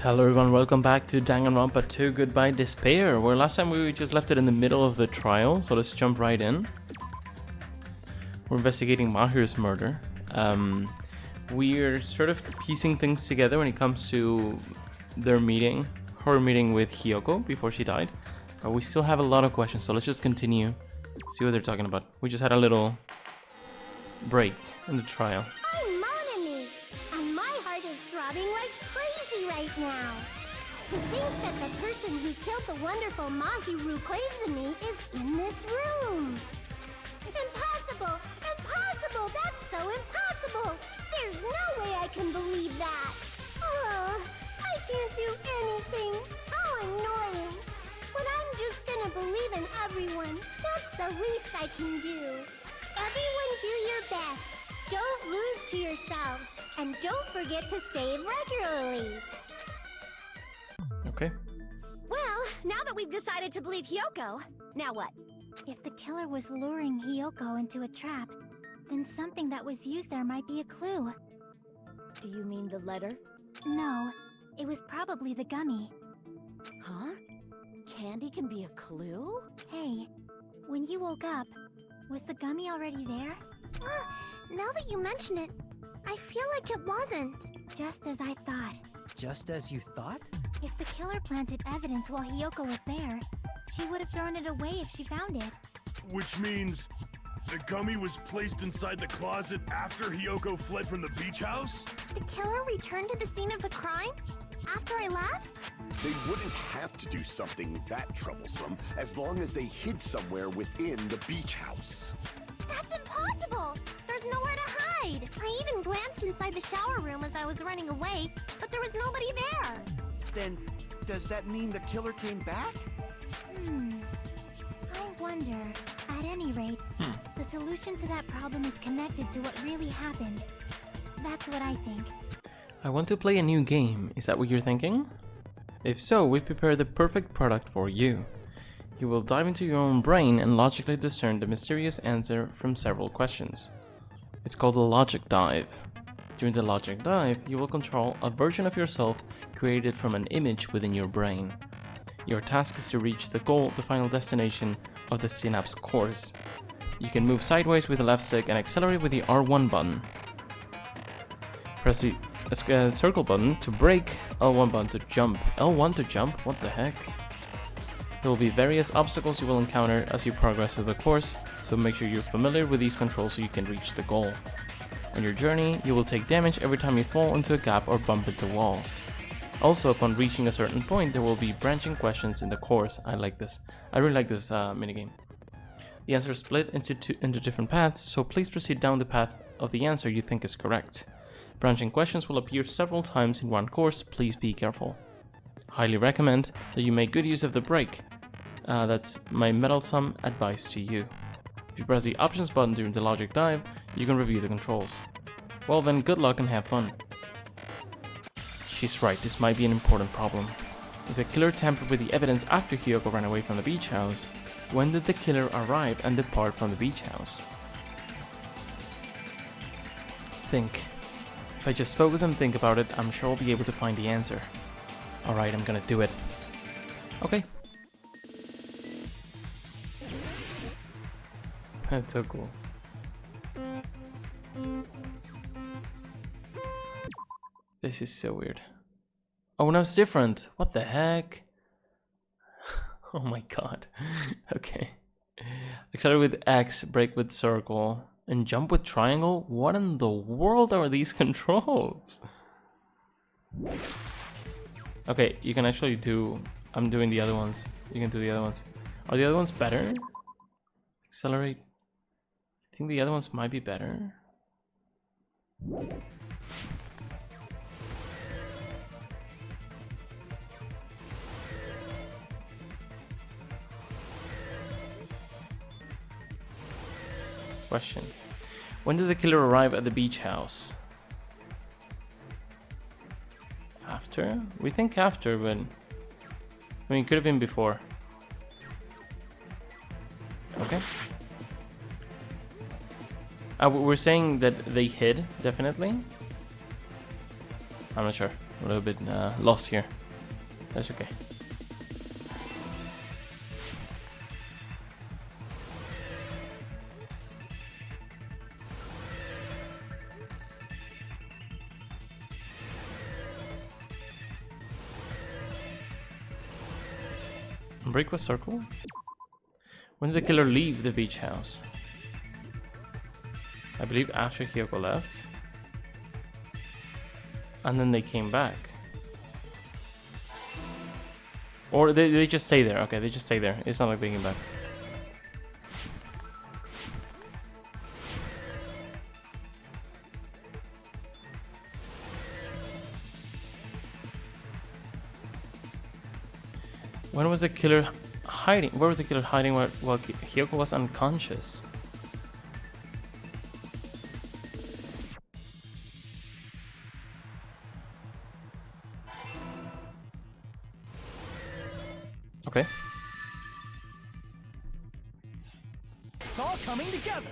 Hello everyone, welcome back to Danganronpa 2 Goodbye Despair, where last time we just left it in the middle of the trial, so let's jump right in. We're investigating Mahiru's murder. We're sort of piecing things together when it comes to their meeting, her meeting with Hiyoko before she died. But we still have a lot of questions, so let's just continue, see what they're talking about. We just had a little break in the trial. Right now. To think that the person who killed the wonderful Mahiru Koizumi is in this room. Impossible! Impossible! That's so impossible! There's no way I can believe that! I can't do anything! How annoying! But I'm just gonna believe in everyone. That's the least I can do. Everyone do your best. Don't lose to yourselves. And don't forget to save regularly. Okay. Well, now that we've decided to believe Hiyoko, now what? If the killer was luring Hiyoko into a trap, then something that was used there might be a clue. Do you mean the letter? No, it was probably the gummy. Huh? Candy can be a clue? Hey, when you woke up, was the gummy already there? Now that you mention it, I feel like it wasn't. Just as I thought. Just as you thought? If the killer planted evidence while Hiyoko was there, she would have thrown it away if she found it. Which means the gummy was placed inside the closet after Hiyoko fled from the beach house? The killer returned to the scene of the crime? After I left? They wouldn't have to do something that troublesome as long as they hid somewhere within the beach house. That's impossible! There's nowhere to hide! I even glanced inside the shower room as I was running away, but there was nobody there! Then, does that mean the killer came back? I wonder. At any rate, the solution to that problem is connected to what really happened. That's what I think. I want to play a new game, is that what you're thinking? If so, we've prepared the perfect product for you. You will dive into your own brain and logically discern the mysterious answer from several questions. It's called a logic dive. During the logic dive, you will control a version of yourself created from an image within your brain. Your task is to reach the goal, the final destination of the synapse course. You can move sideways with the left stick and accelerate with the R1 button. Press the circle button to brake, L1 button to jump. L1 to jump? What the heck? There will be various obstacles you will encounter as you progress through the course, so make sure you're familiar with these controls so you can reach the goal. On your journey, you will take damage every time you fall into a gap or bump into walls. Also, upon reaching a certain point, there will be branching questions in the course. I like this. I really like this minigame. The answer is split into different paths, so please proceed down the path of the answer you think is correct. Branching questions will appear several times in one course, please be careful. Highly recommend that you make good use of the brake. That's my meddlesome advice to you. If you press the options button during the logic dive, you can review the controls. Well then, good luck and have fun. She's right, this might be an important problem. If the killer tampered with the evidence after Hiyoko ran away from the beach house, when did the killer arrive and depart from the beach house? Think. If I just focus and think about it, I'm sure I'll be able to find the answer. Alright, I'm gonna do it. Okay. That's so cool. This is so weird. Oh, no, it's different. What the heck? Oh my god. Okay. Accelerate with X, brake with circle, and jump with triangle? What in the world are these controls? Okay, you can actually do... I'm doing the other ones. You can do the other ones. Are the other ones better? Accelerate. I think the other ones might be better. Question. When did the killer arrive at the beach house? After? We think after, but... I mean, it could have been before. Okay. We're saying that they hid, definitely. I'm not sure. a little bit lost here. That's okay. Break was circle? When did the killer leave the beach house? I believe after Hyoko left. And then they came back. Or they just stay there. Okay, they just stay there. It's not like they came back. When was the killer hiding? Where was the killer hiding while Hyoko was unconscious? Okay. It's all coming together.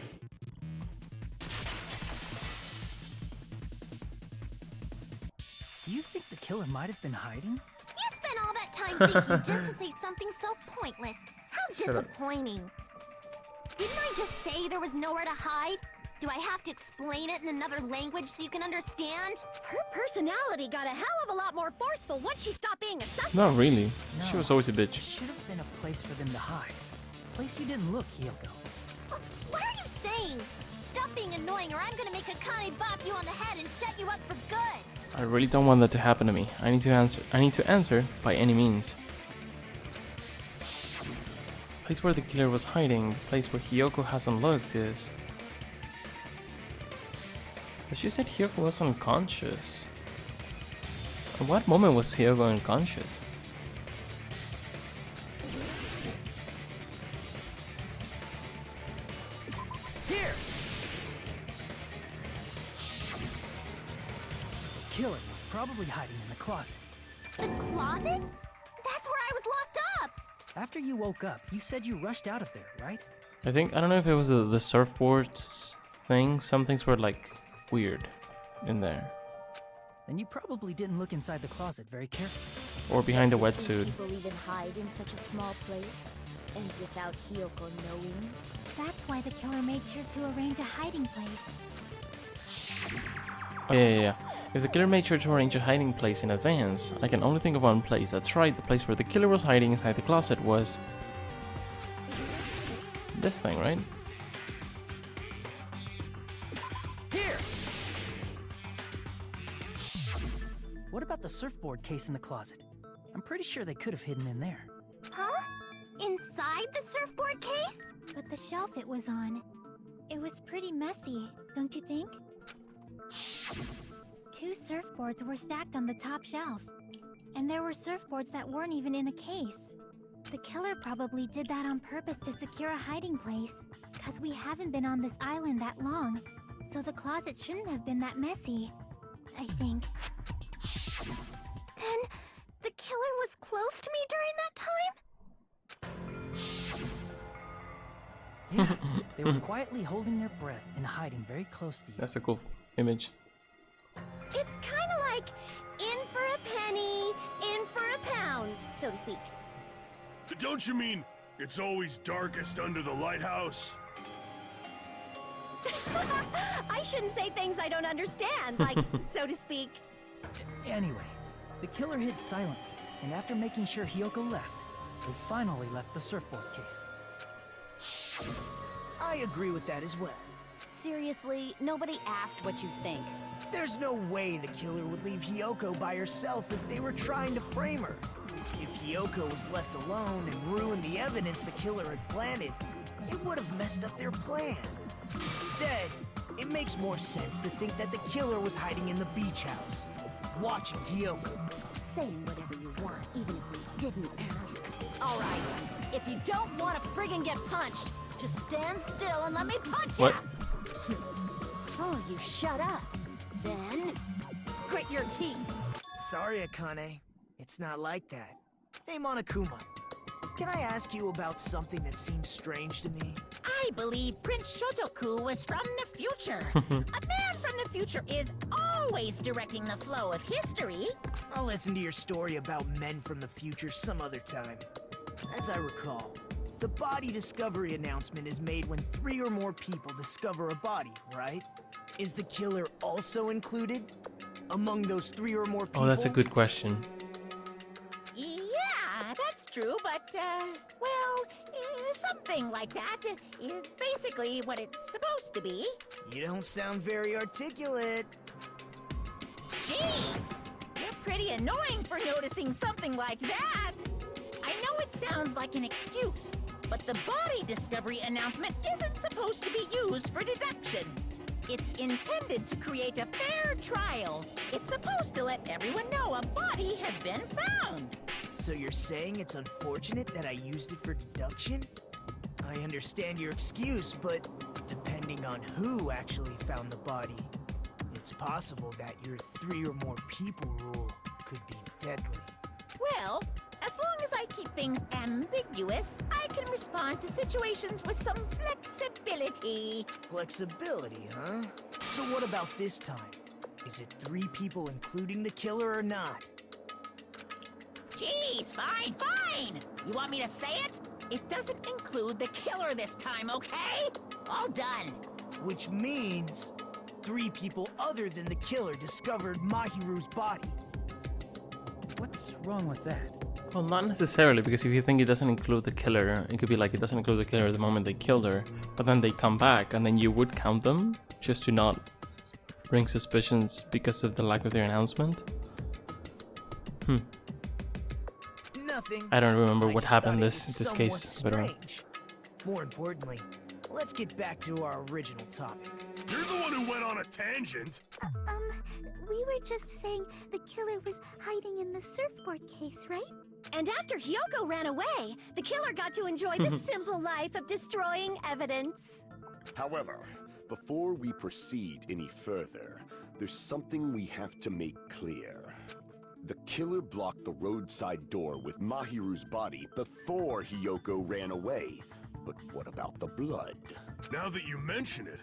Do you think the killer might have been hiding? You spent all that time thinking just to say something so pointless. How disappointing. Didn't I just say there was nowhere to hide? Do I have to explain it in another language so you can understand? Her personality got a hell of a lot more forceful once she stopped being a suspect. Not really. She No. was always a There bitch. should have been a place for them to hide. A place you didn't look, Hyoko. What are you saying? Stop being annoying or I'm gonna make Akane bop you on the head and shut you up for good. I really don't want that to happen to me. I need to answer by any means. Place where the killer was hiding, place where Hyoko hasn't looked is... But she said Hyoko was unconscious. At what moment was Hyoko unconscious? Here! The killer was probably hiding in the closet. The closet? That's where I was locked up. After you woke up, you said you rushed out of there, right? I don't know if it was the surfboards thing. Some things were like weird in there. Then you probably didn't look inside the closet very carefully. Or behind the Can wetsuit. people even hide in such a small place? And without Hyoko knowing? That's why the killer made sure to arrange a hiding place. Oh, yeah. If the killer made sure to arrange a hiding place in advance, I can only think of one place. That's right, the place where the killer was hiding inside the closet was... this thing, right? Here! What about the surfboard case in the closet? I'm pretty sure they could have hidden in there. Huh? Inside the surfboard case? But the shelf it was on, it was pretty messy, don't you think? 2 surfboards were stacked on the top shelf. And there were surfboards that weren't even in a case. The killer probably did that on purpose to secure a hiding place. 'Cause we haven't been on this island that long. So the closet shouldn't have been that messy, I think. Then the killer was close to me during that time? Yeah, they were quietly holding their breath and hiding very close to you. That's a cool image. It's kind of like in for a penny, in for a pound, so to speak. Don't you mean it's always darkest under the lighthouse? I shouldn't say things I don't understand, like, so to speak. Anyway, the killer hid silently, and after making sure Hyoko left, they finally left the surfboard case. I agree with that as well. Seriously, nobody asked what you think. There's no way the killer would leave Hyoko by herself if they were trying to frame her. If Hyoko was left alone and ruined the evidence the killer had planted, it would have messed up their plan. Instead, it makes more sense to think that the killer was hiding in the beach house, watching Hyoko. Saying whatever you want, even if we didn't ask. All right, if you don't want to friggin' get punched, just stand still and let me punch What? ya! Oh, you shut up. Then, grit your teeth. Sorry, Akane. It's not like that. Hey, Monokuma. Can I ask you about something that seems strange to me? I believe Prince Shotoku was from the future. A man from the future is always directing the flow of history. I'll listen to your story about men from the future some other time. As I recall, the body discovery announcement is made when 3 or more people discover a body, right? Is the killer also included among those 3 or more people? Oh, that's a good question. Yeah, that's true, but, something like that is basically what it's supposed to be. You don't sound very articulate. Jeez! You're pretty annoying for noticing something like that. I know it sounds like an excuse, but the body discovery announcement isn't supposed to be used for deduction. It's intended to create a fair trial. It's supposed to let everyone know a body has been found. So you're saying it's unfortunate that I used it for deduction? I understand your excuse, but depending on who actually found the body, it's possible that your 3 or more people rule could be deadly. Well, as long as I keep things ambiguous, I can respond to situations with some flexibility. Flexibility, huh? So what about this time? Is it 3 people including the killer or not? Jeez, fine! You want me to say it? It doesn't include the killer this time, okay? All done. Which means 3 people other than the killer discovered Mahiru's body. What's wrong with that? Well, not necessarily, because if you think it doesn't include the killer, it could be like it doesn't include the killer the moment they killed her, but then they come back, and then you would count them, just to not bring suspicions because of the lack of their announcement. Nothing. I don't remember what just happened thought it this was case, somewhat but strange. More importantly, let's get back to our original topic. You're the one who went on a tangent. We were just saying the killer was hiding in the surfboard case, right? And after Hyoko ran away, the killer got to enjoy the simple life of destroying evidence. However, before we proceed any further, there's something we have to make clear. The killer blocked the roadside door with Mahiru's body before Hyoko ran away. But what about the blood? Now that you mention it,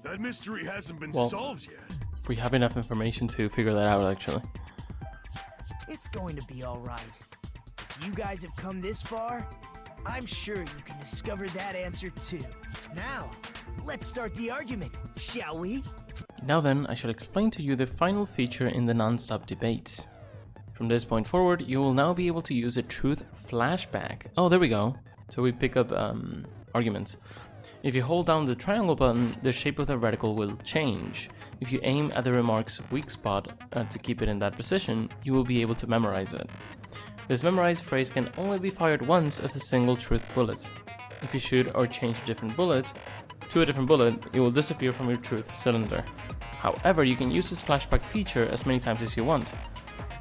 that mystery hasn't been Well, solved yet. we have enough information to figure that out, actually. It's going to be all right. If you guys have come this far, I'm sure you can discover that answer too. Now, let's start the argument, shall we? Now then, I shall explain to you the final feature in the non-stop debates. From this point forward, you will now be able to use a truth flashback. Oh, there we go. So we pick up arguments. If you hold down the triangle button, the shape of the reticle will change. If you aim at the remark's weak spot to keep it in that position, you will be able to memorize it. This memorized phrase can only be fired once as a single truth bullet. If you shoot or change a different bullet to a different bullet, it will disappear from your truth cylinder. However, you can use this flashback feature as many times as you want.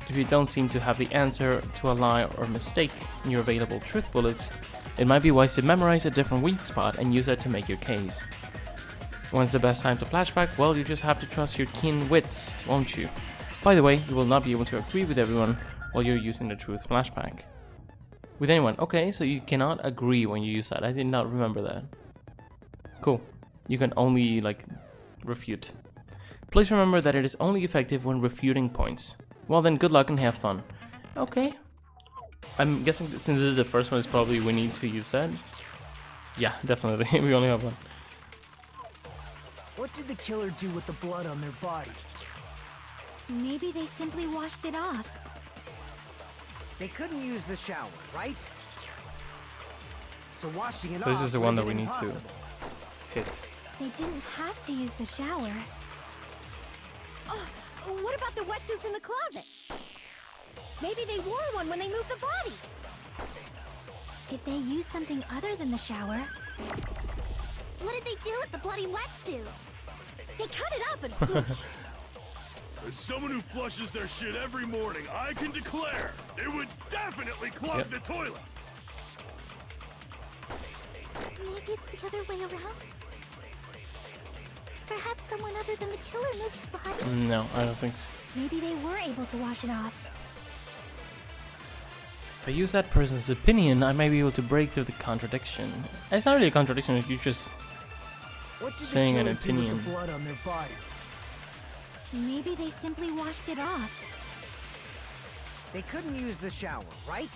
If you don't seem to have the answer to a lie or mistake in your available truth bullets, it might be wise to memorize a different weak spot and use that to make your case. When's the best time to flashback? Well, you just have to trust your keen wits, won't you? By the way, you will not be able to agree with everyone while you're using the truth flashback. With anyone. Okay, so you cannot agree when you use that. I did not remember that. Cool. You can only, refute. Please remember that it is only effective when refuting points. Well then, good luck and have fun. Okay. I'm guessing that since this is the first one, it's probably we need to use that. Yeah, definitely. We only have one. What did the killer do with the blood on their body? Maybe they simply washed it off. They couldn't use the shower, right? So washing it So this off is the one that would've we been need to impossible. hit. They didn't have to use the shower. Oh, what about the wetsuits in the closet? Maybe they wore one when they moved the body. If they used something other than the shower... What did they do with the bloody wetsuit? They cut it up and whoosh. As someone who flushes their shit every morning, I can declare it would definitely clog the toilet. Maybe it's the other way around? Perhaps someone other than the killer moved the body? No, I don't think so. Maybe they were able to wash it off. If I use that person's opinion, I might be able to break through the contradiction. It's not really a contradiction if you're just What did saying the an killer do with opinion. the blood on their body? Maybe they simply washed it off. They couldn't use the shower, right?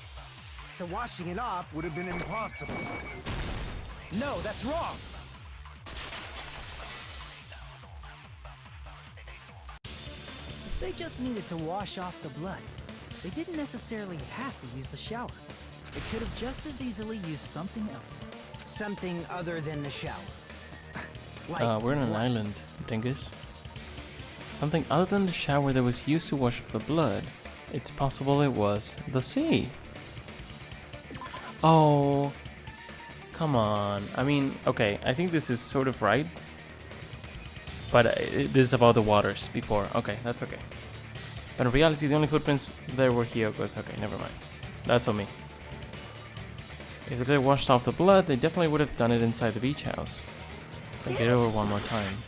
So washing it off would have been impossible. No, that's wrong! If they just needed to wash off the blood, they didn't necessarily have to use the shower. They could have just as easily used something else. Something other than the shower. We're on an island, dingus. Something other than the shower that was used to wash off the blood. It's possible it was the sea. Oh, come on. I mean, okay, I think this is sort of right. But this is about the waters before. Okay, that's okay. But in reality, the only footprints there were Hyoko's. Okay, never mind. That's on me. If they could have washed off the blood, they definitely would have done it inside the beach house. Think it over one more time.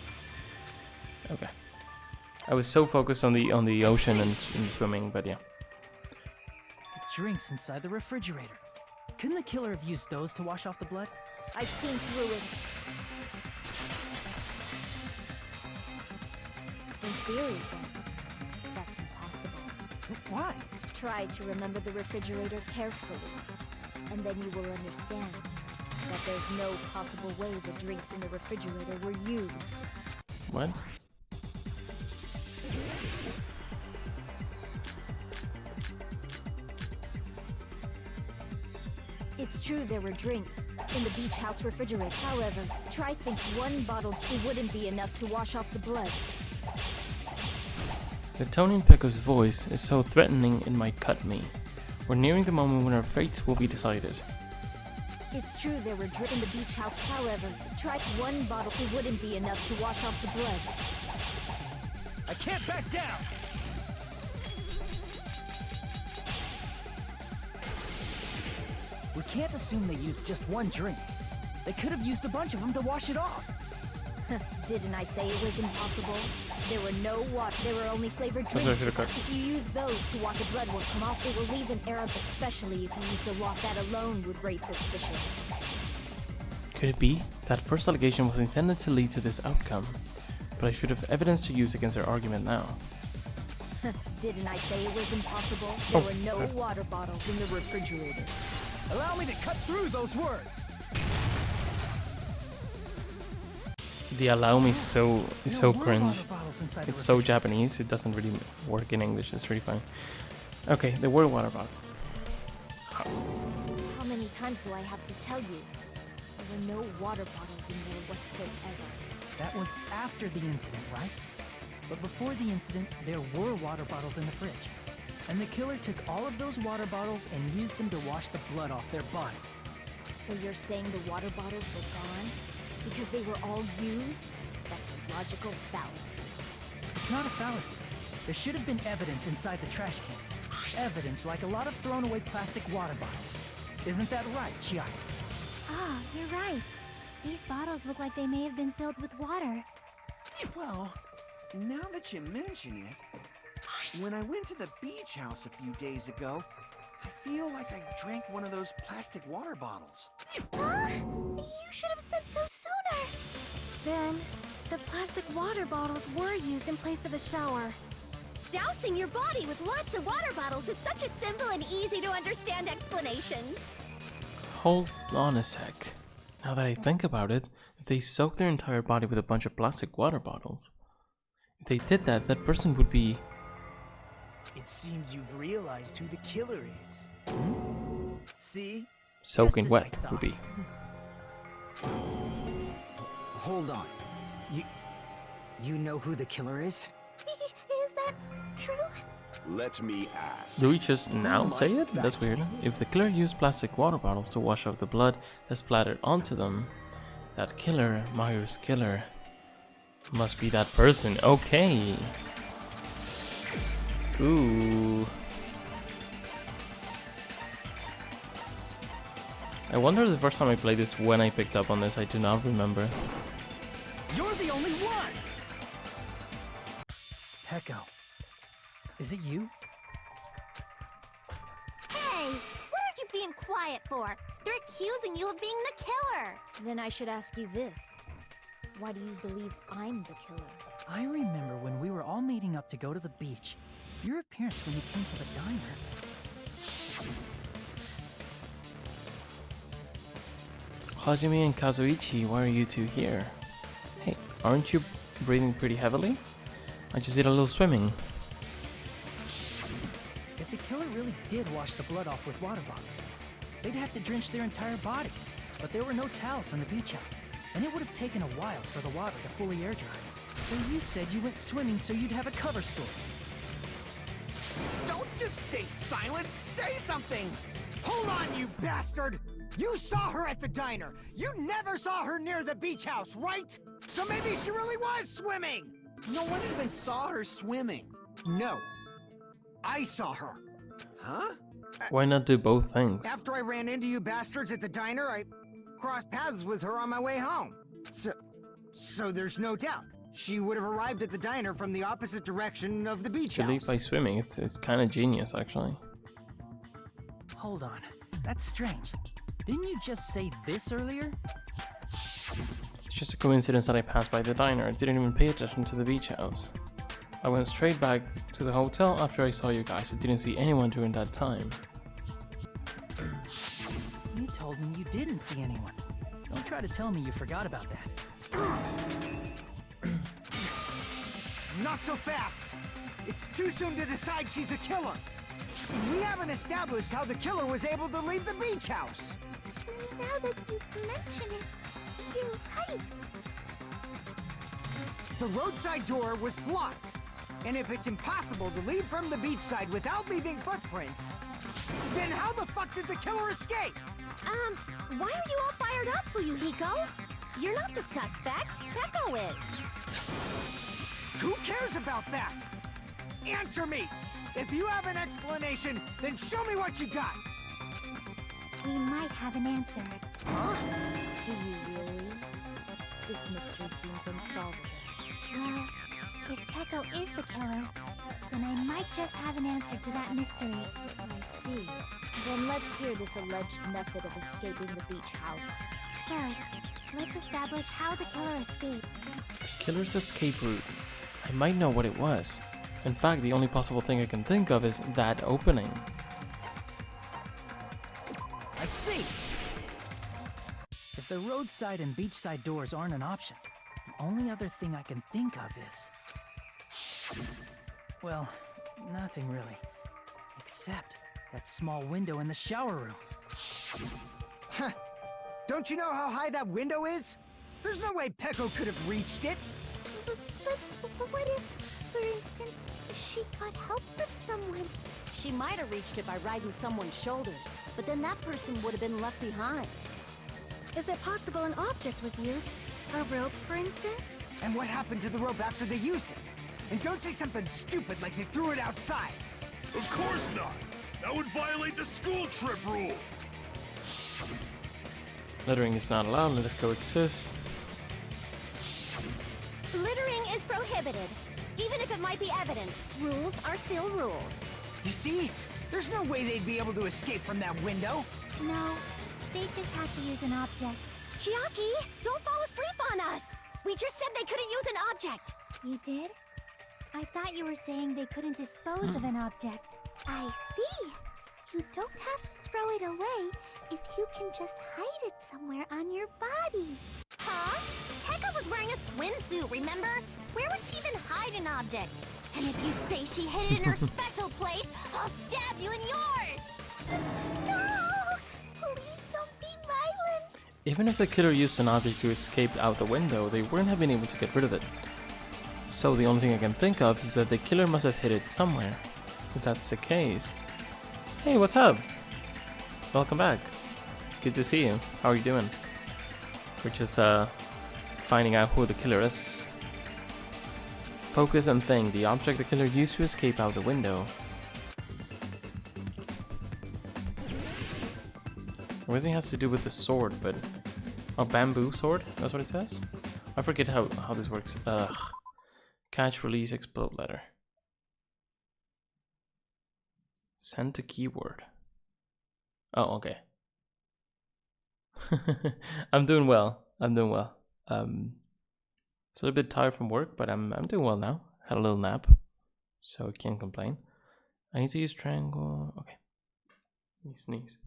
Okay. I was so focused on the ocean and swimming, but yeah. The drinks inside the refrigerator. Couldn't the killer have used those to wash off the blood? I've seen through it. In theory, then, that's impossible. Why? Try to remember the refrigerator carefully, and then you will understand that there's no possible way the drinks in the refrigerator were used. What? It's true there were drinks in the beach house refrigerator. However, try think one bottle wouldn't be enough to wash off the blood. The tone in Pekko's voice is so threatening it might cut me. We're nearing the moment when our fates will be decided. It's true there were drinks in the beach house. However, try one bottle wouldn't be enough to wash off the blood. I can't back down! We can't assume they used just one drink. They could have used a bunch of them to wash it off. Didn't I say it was impossible? There were no water. There were only flavored drinks. If you use those to wash the blood will come off, it will leave an Arab, especially if you used a lot. That alone would raise suspicion. Could it be that first allegation was intended to lead to this outcome? But I should have evidence to use against our argument now. Didn't I say it was impossible? There were no water bottles in the refrigerator. Allow me to cut through those words! The allow me is so cringe. It's so Japanese, it doesn't really work in English, it's really funny. Okay, there were water bottles. How many times do I have to tell you? There were no water bottles in there whatsoever. That was after the incident, right? But before the incident, there were water bottles in the fridge. And the killer took all of those water bottles and used them to wash the blood off their body. So you're saying the water bottles were gone? Because they were all used? That's a logical fallacy. It's not a fallacy. There should have been evidence inside the trash can. Evidence like a lot of thrown away plastic water bottles. Isn't that right, Chiaki? Ah, you're right. These bottles look like they may have been filled with water. Well, now that you mention it, when I went to the beach house a few days ago, I feel like I drank one of those plastic water bottles. Huh? You should have said so sooner! Then, the plastic water bottles were used in place of a shower. Dousing your body with lots of water bottles is such a simple and easy to understand explanation. Hold on a sec. Now that I think about it, if they soaked their entire body with a bunch of plastic water bottles, if they did that, that person would be... It seems you've realized who the killer is. See? Soaking wet would be. Hold on. You know who the killer is? Is that true? Let me ask. Do we just now say it? That's weird. If the killer used plastic water bottles to wash off the blood that splattered onto them, that killer, Mahiru's killer, must be that person. Okay. Ooh. I wonder the first time I played this when I picked up on this. I do not remember. You're the only one! Pekko. Is it you? Hey! What are you being quiet for? They're accusing you of being the killer! Then I should ask you this. Why do you believe I'm the killer? I remember when we were all meeting up to go to the beach. Your appearance when you came to the diner. Hajime and Kazuichi, why are you two here? Hey, aren't you breathing pretty heavily? I just did a little swimming. If the killer really did wash the blood off with water bottles, they'd have to drench their entire body. But there were no towels in the beach house, and it would have taken a while for the water to fully air dry. So you said you went swimming so you'd have a cover story. Don't just stay silent! Say something! Hold on, you bastard! You saw her at the diner! You never saw her near the beach house, right? So maybe she really was swimming! No one even saw her swimming. No. I saw her. Huh? Why not do both things? After I ran into you bastards at the diner, I crossed paths with her on my way home. So there's no doubt. She would have arrived at the diner from the opposite direction of the beach To leave house. by swimming, it's kind of genius actually. Hold on, that's strange. Didn't you just say this earlier? It's just a coincidence that I passed by the diner. I didn't even pay attention to the beach house. I went straight back to the hotel after I saw you guys. I didn't see anyone during that time. You told me you didn't see anyone. Don't try to tell me you forgot about that. Not so fast! It's too soon to decide she's a killer. We haven't established how the killer was able to leave the beach house. Now that you mention it, you're right. The roadside door was blocked. And if it's impossible to leave from the beachside without leaving footprints, then how the fuck did the killer escape? Why are you all fired up, Fuyuhiko? You're not the suspect. Peko is. Who cares about that? Answer me! If you have an explanation, then show me what you got! We might have an answer. Huh? Do you really? This mystery seems unsolvable. Well, if Peko is the killer, then I might just have an answer to that mystery. I see. Then let's hear this alleged method of escaping the beach house. First, let's establish how the killer escaped. The killer's escape route. I might know what it was. In fact, the only possible thing I can think of is that opening. I see! If the roadside and beachside doors aren't an option, the only other thing I can think of is... well, nothing really. Except that small window in the shower room. Huh. Don't you know how high that window is? There's no way Peko could have reached it. But what if, for instance, she got help from someone? She might have reached it by riding someone's shoulders, but then that person would have been left behind. Is it possible an object was used? A rope, for instance? And what happened to the rope after they used it? And don't say something stupid like they threw it outside. Of course not! That would violate the school trip rule! Littering is not allowed, let us coexist. Littering is prohibited. Even if it might be evidence, rules are still rules. You see? There's no way they'd be able to escape from that window. No, they just have to use an object. Chiaki, don't fall asleep on us! We just said they couldn't use an object! You did? I thought you were saying they couldn't dispose of an object. I see. You don't have to throw it away if you can just hide it somewhere on your body. Huh? Pekka was wearing a swimsuit, remember? Where would she even hide an object? And if you say she hid it in her special place, I'll stab you in yours! No! Please don't be violent. Even if the killer used an object to escape out the window, they wouldn't have been able to get rid of it. So the only thing I can think of is that the killer must have hid it somewhere. If that's the case... Hey, what's up? Welcome back. Good to see you. How are you doing? We're just finding out who the killer is. Focus and think. The object the killer used to escape out the window. Everything has to do with the sword, but... Oh, bamboo sword? That's what it says? I forget how this works. Ugh. Catch, release, explode letter. Send to keyword. Oh, okay. I'm doing well. Still a bit tired from work, but I'm doing well now. Had a little nap, so I can't complain. I need to use triangle. Okay. Let me sneeze.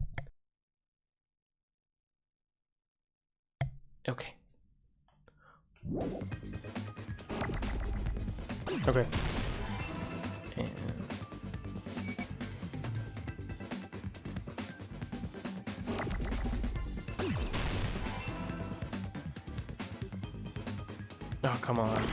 Okay. Okay. And oh, come on.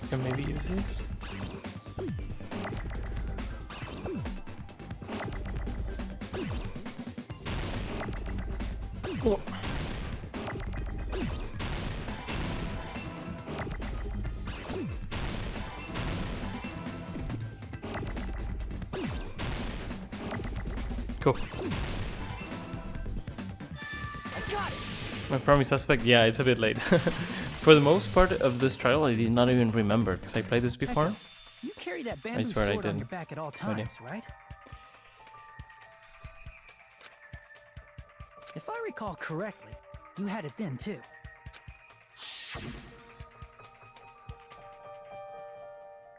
Can maybe use this. Oh. Cool. I got it. My primary suspect, yeah, it's a bit late. For the most part of this trial, I did not even remember because I played this before. You carry that I bamboo swear I sword on did. your back at all times, right? If I recall correctly, you had it then too.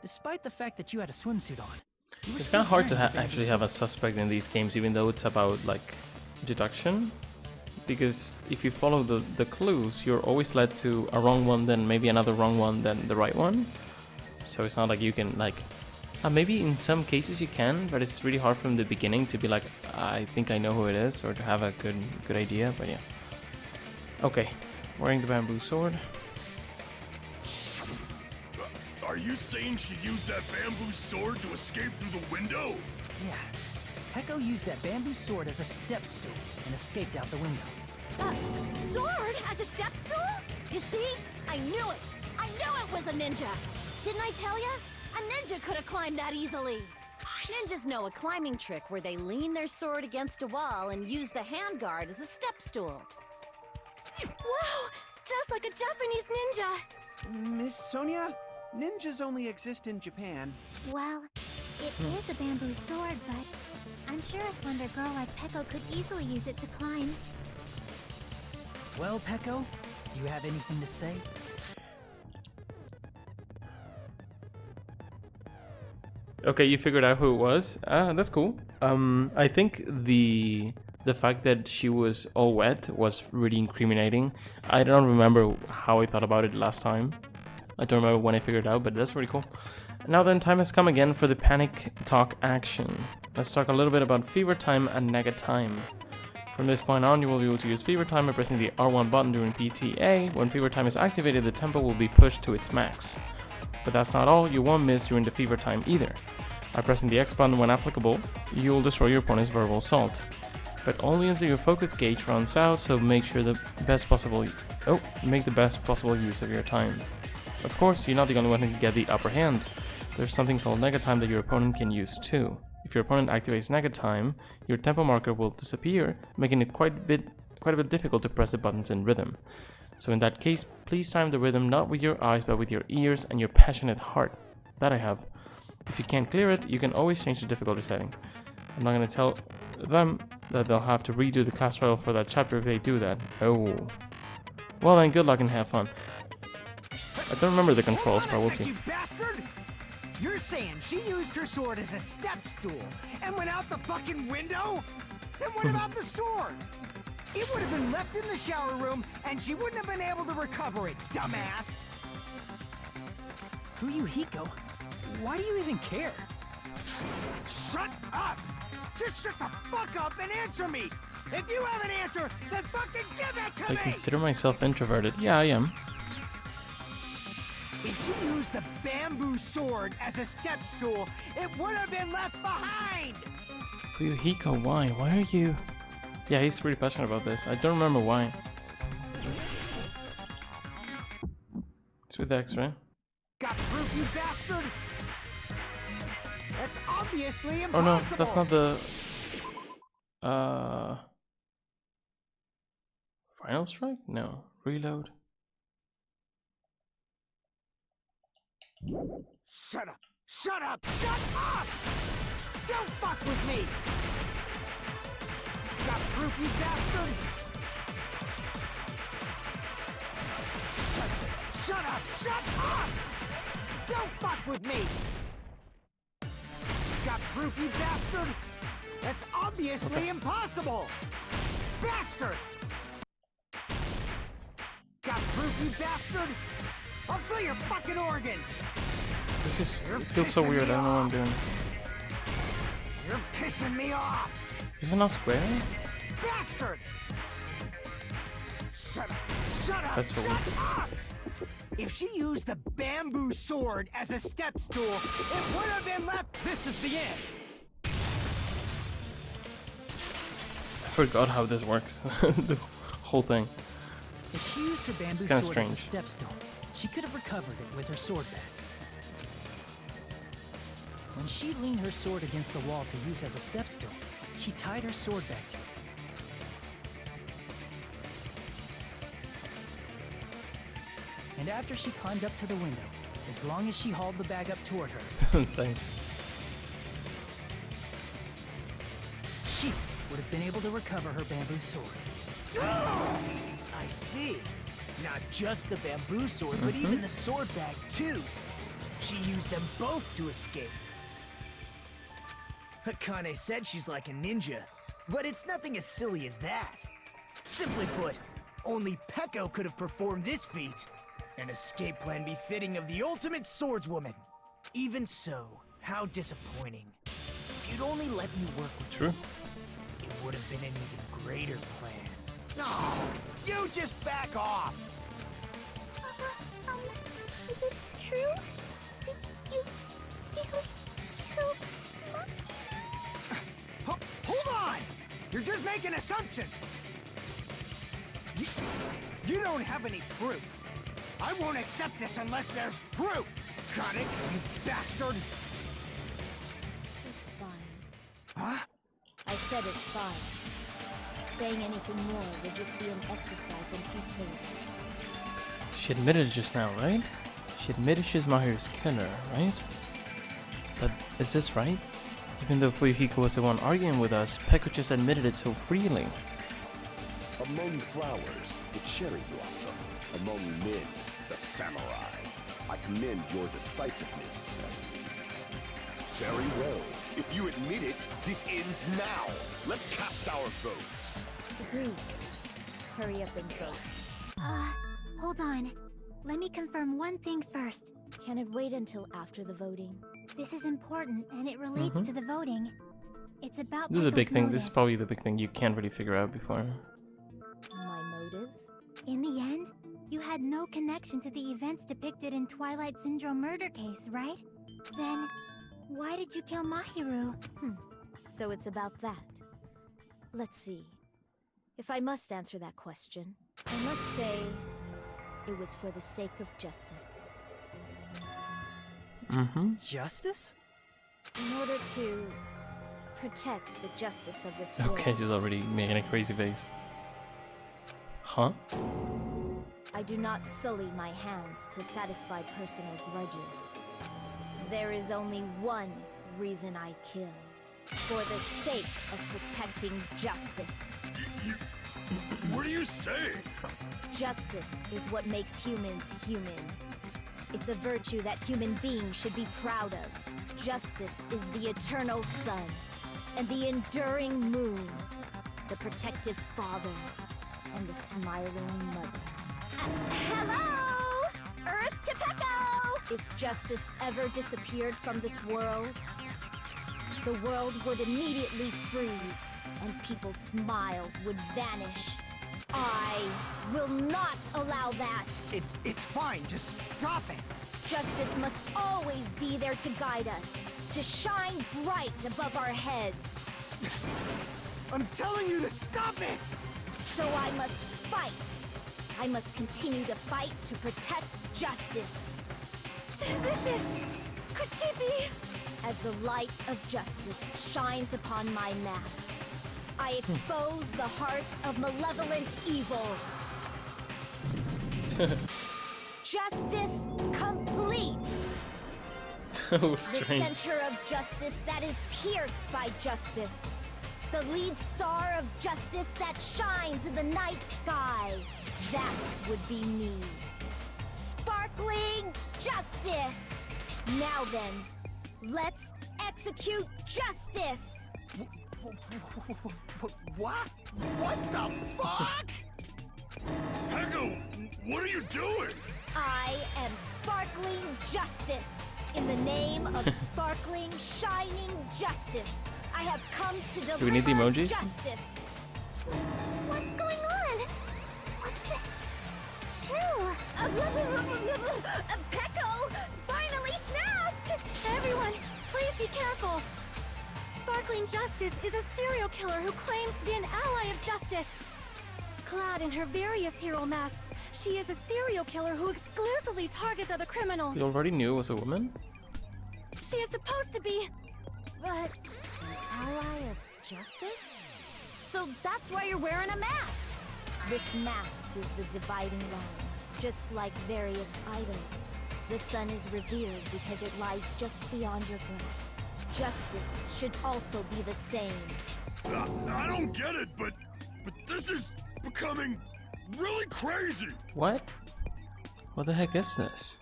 Despite the fact that you had a swimsuit on, It's kind of hard to actually have a suspect in these games, even though it's about like deduction. Because if you follow the clues, you're always led to a wrong one, then maybe another wrong one, then the right one. So it's not like you can like, maybe in some cases you can, but it's really hard from the beginning to be like, I think I know who it is, or to have a good idea. But yeah. Okay, wearing the bamboo sword. Are you saying she used that bamboo sword to escape through the window? yeah, Peko used that bamboo sword as a step stool and escaped out the window. Sword as a step stool? You see? I knew it! I knew it was a ninja! Didn't I tell ya? A ninja could have climbed that easily! Ninjas know a climbing trick where they lean their sword against a wall and use the handguard as a step stool. Wow! Just like a Japanese ninja! Miss Sonia, ninjas only exist in Japan. Well, it is a bamboo sword, but I'm sure a slender girl like Peko could easily use it to climb. Well, Peko, do you have anything to say? Okay, you figured out who it was. That's cool. I think the fact that she was all wet was really incriminating. I don't remember how I thought about it last time. I don't remember when I figured it out, but that's pretty cool. Now then, time has come again for the panic talk action. Let's talk a little bit about fever time and nega time. From this point on, you will be able to use fever time by pressing the R1 button during PTA. When fever time is activated, the tempo will be pushed to its max. But that's not all, you won't miss during the fever time either. By pressing the X button when applicable, you will destroy your opponent's verbal assault. But only until your focus gauge runs out, so make the best possible use of your time. Of course, you're not the only one who can get the upper hand. There's something called nega time that your opponent can use too. If your opponent activates nega time, your tempo marker will disappear, making it quite a bit difficult to press the buttons in rhythm. So in that case, please time the rhythm not with your eyes but with your ears and your passionate heart. That I have. If you can't clear it, you can always change the difficulty setting. I'm not going to tell them that they'll have to redo the class trial for that chapter if they do that. Oh. Well then, good luck and have fun. I don't remember the controls, but we'll see. You bastard! You're saying she used her sword as a step stool and went out the fucking window? Then what about the sword? It would have been left in the shower room and she wouldn't have been able to recover it, dumbass! Fuyuhiko, why do you even care? Shut up! Just shut the fuck up and answer me! If you have an answer, then fucking give it to I me! consider myself introverted. Yeah, I am. If she used the bamboo bamboo sword as a step stool, it would have been left behind! Fuyuhiko, why? Why are you... Yeah, he's pretty passionate about this. I don't remember why. It's with X, right? Got proof, you bastard! That's obviously Oh no, impossible! that's not the... Final strike? No. Reload. Shut up! Shut up! Shut up! Don't fuck with me! Got proof, you bastard? Shut up! Shut up! Don't fuck with me! Got proof, you bastard? That's obviously impossible! Bastard! Got proof, you bastard? I'll sell your fucking organs! This is... It feels so weird, I don't know what I'm doing. You're pissing me off! Is it not square? Bastard! Shut up! Shut up! That's so Shut weird. up! If she used the bamboo sword as a step stool, it would have been left. This is the end. I forgot how this works. The whole thing. If she used her bamboo kinda sword as a strange. step stool, she could have recovered it with her sword back. When she leaned her sword against the wall to use as a step stool, she tied her sword back to it. And after she climbed up to the window, as long as she hauled the bag up toward her, Thanks. she would have been able to recover her bamboo sword. I see. Not just the bamboo sword, but even the sword bag, too. She used them both to escape. Akane said she's like a ninja, but it's nothing as silly as that. Simply put, only Peko could have performed this feat. An escape plan befitting of the ultimate swordswoman. Even so, how disappointing. If you'd only let me work with True. you, it would have been an even greater plan. No, you just back off. Is it true? You really killed Maki? Hold on! You're just making assumptions. You don't have any proof. I won't accept this unless there's proof. Got it, you bastard? It's fine. Huh? I said it's fine. Saying anything more would just be an exercise in futility. She admitted just now, right? She admitted she's Mahiru's killer, right? But is this right? Even though Fuyuhiko was the one arguing with us, Peko just admitted it so freely. Among flowers, the cherry blossom. Among men, the samurai. I commend your decisiveness, at least. Very well. If you admit it, this ends now. Let's cast our votes. Agreed. Hurry up and vote. Hold on. Let me confirm one thing first. Can it wait until after the voting? This is important, and it relates to the voting. It's about This is a big Peko's thing. This is motive. probably the big thing you can't really figure out before. My motive? In the end, you had no connection to the events depicted in Twilight Syndrome murder case, right? Then, why did you kill Mahiru? So it's about that. Let's see. If I must answer that question, I must say it was for the sake of justice. Justice? In order to protect the justice of this world. Okay, she's already making a crazy face. Huh? I do not sully my hands to satisfy personal grudges. There is only one reason I kill. For the sake of protecting justice. What are you saying? Justice is what makes humans human. It's a virtue that human beings should be proud of. Justice is the eternal sun and the enduring moon, the protective father and the smiling mother. Hello! Earth to Peko! If justice ever disappeared from this world, the world would immediately freeze and people's smiles would vanish. I will not allow that! It's fine, just stop it. Justice must always be there to guide us, to shine bright above our heads. I'm telling you to stop it! So I must fight. I must continue to fight to protect justice. This is... Could she be? As the light of justice shines upon my mask, I expose the hearts of malevolent evil. Justice complete. So strange. The center of justice that is pierced by justice. The lead star of justice that shines in the night sky. That would be me. Sparkling justice. Now then, let's execute justice. What? What the fuck? Peko, what are you doing? I am sparkling justice. In the name of sparkling, shining justice, I have come to deliver Do we need the emojis? Justice. What's going on? What's this? Chill. Peko finally snapped! Everyone, please be careful. Sparkling Justice is a serial killer who claims to be an ally of justice. Clad in her various hero masks, she is a serial killer who exclusively targets other criminals. You already knew it was a woman? She is supposed to be... but... Ally of justice? So that's why you're wearing a mask. This mask is the dividing line, just like various idols. The sun is revered because it lies just beyond your grasp. Justice should also be the same. I don't get it, but this is becoming really crazy. What? What the heck is this?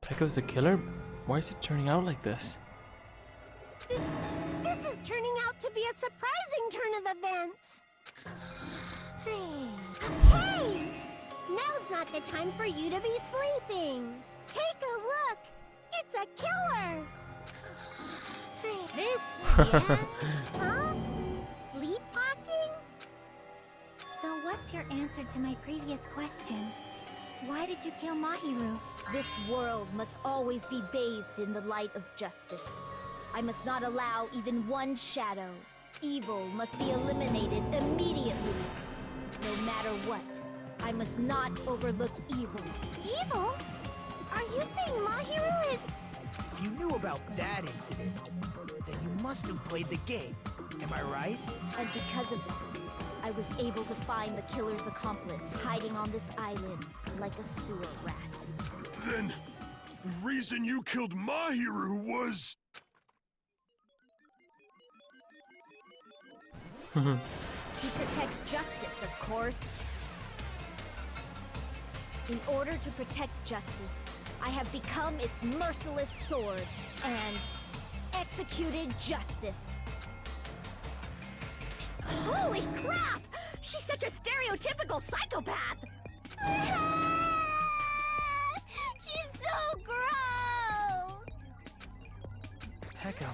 Peko's the killer? Why is it turning out like this? This is turning out to be a surprising turn of events. Hey! Now's not the time for you to be sleeping. Take a look. It's a killer. This again? Huh? Sleepwalking? So what's your answer to my previous question? Why did you kill Mahiru? This world must always be bathed in the light of justice. I must not allow even one shadow. Evil must be eliminated immediately. No matter what, I must not overlook evil. Evil? Are you saying Mahiru is... If you knew about that incident, then you must have played the game. Am I right? And because of that, I was able to find the killer's accomplice hiding on this island like a sewer rat. Then the reason you killed Mahiru was... To protect justice, of course. In order to protect justice, I have become its merciless sword and executed justice. Holy crap! She's such a stereotypical psychopath! She's so gross! Peko,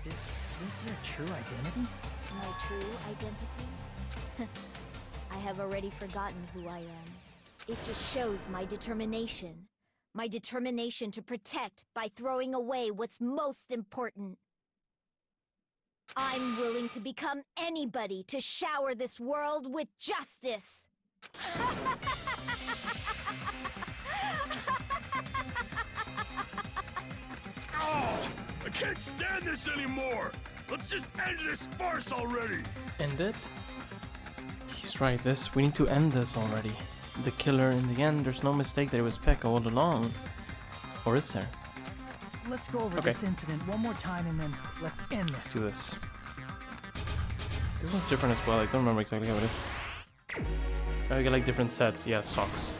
is this your true identity? My true identity? I have already forgotten who I am. It just shows my determination. My determination to protect by throwing away what's most important. I'm willing to become anybody to shower this world with justice. Oh, I can't stand this anymore! Let's just end this farce already! End it? He's right, we need to end this already. The killer, in the end, there's no mistake that it was Peko all along. Or is there? Let's go over this incident one more time and then let's end this. Let's do this. This one's different as well, I don't remember exactly how it is. Oh, you get like different sets, yeah, stocks.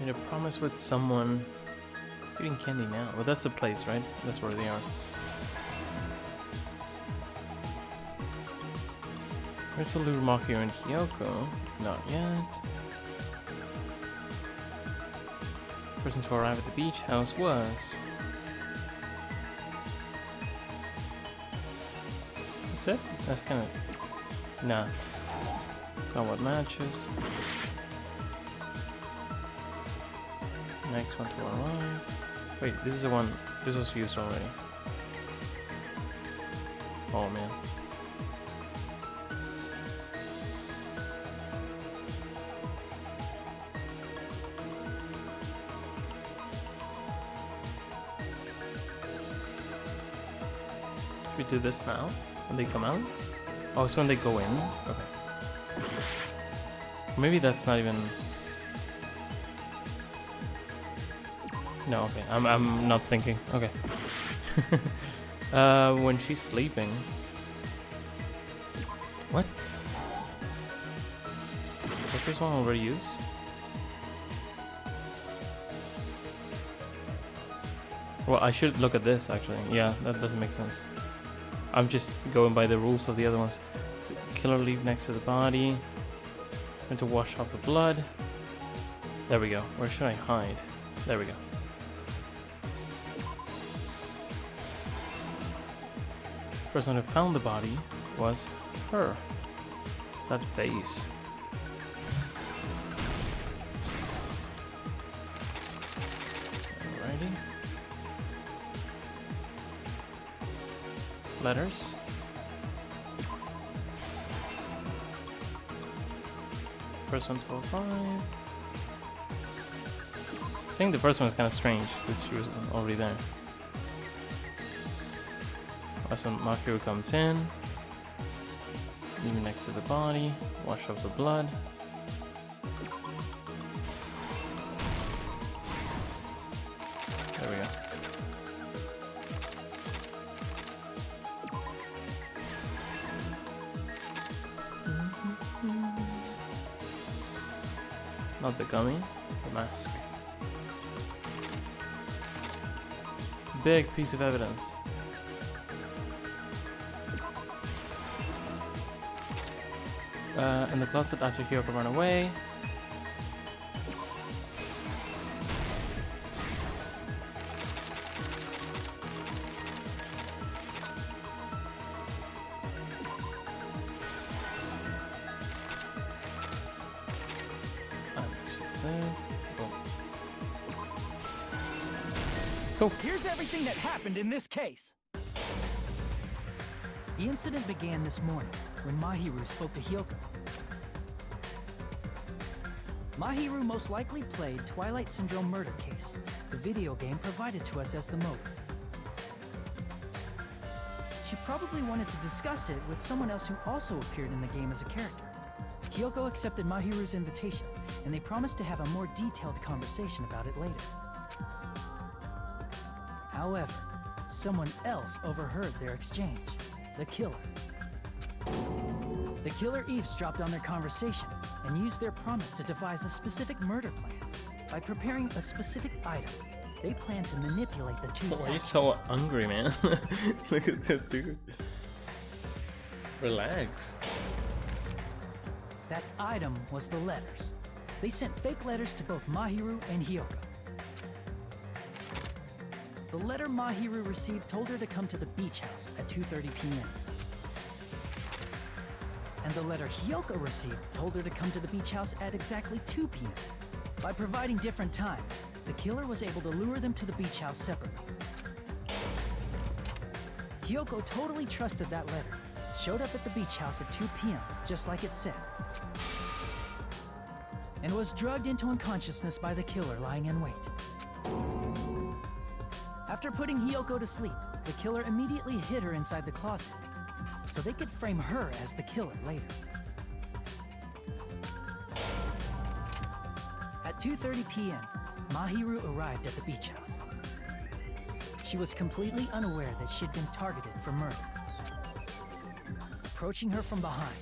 Made a promise with someone. Eating candy now. Well, that's the place, right? That's where they are. Where's the Mahiru and Hiyoko? Not yet. Person to arrive at the beach house was... That's it? That's kind of... Nah. It's not what matches. Next one to our line. Wait, this is the one... This was used already. Oh man. Should we do this now? When they come out? Oh, it's when they go in? Okay. Maybe that's not even... No, okay. I'm not thinking. Okay. When she's sleeping. What? Was this one already used? Well, I should look at this actually. Yeah, that doesn't make sense. I'm just going by the rules of the other ones. Killer leaf next to the body. And to wash off the blood. There we go. Where should I hide? There we go. The person who found the body was her. That face. Alrighty. Letters. First one 12-5. I think the first one is kind of strange because she was already there. That's when Makiru comes in. Even next to the body. Wash off the blood. There we go. Not the gummy, the mask. Big piece of evidence. In the closet after Hyoko ran away. Let's use this. Oh. Cool. Here's everything that happened in this case. The incident began this morning when Mahiru spoke to Hyoko. Mahiru most likely played Twilight Syndrome Murder Case, the video game provided to us as the motive. She probably wanted to discuss it with someone else who also appeared in the game as a character. Hyoko accepted Mahiru's invitation, and they promised to have a more detailed conversation about it later. However, someone else overheard their exchange. The killer. The killer eavesdropped on their conversation and used their promise to devise a specific murder plan. By preparing a specific item, they plan to manipulate the two. Why are you so hungry, man? Look at that dude. Relax. That item was the letters. They sent fake letters to both Mahiru and Hyoko. The letter Mahiru received told her to come to the beach house at 2:30 p.m. And the letter Hyoko received told her to come to the beach house at exactly 2 p.m. By providing different times, the killer was able to lure them to the beach house separately. Hyoko totally trusted that letter, showed up at the beach house at 2 p.m., just like it said, and was drugged into unconsciousness by the killer lying in wait. After putting Hyoko to sleep, the killer immediately hid her inside the closet, so they could frame her as the killer later. At 2:30 p.m., Mahiru arrived at the beach house. She was completely unaware that she'd been targeted for murder. Approaching her from behind,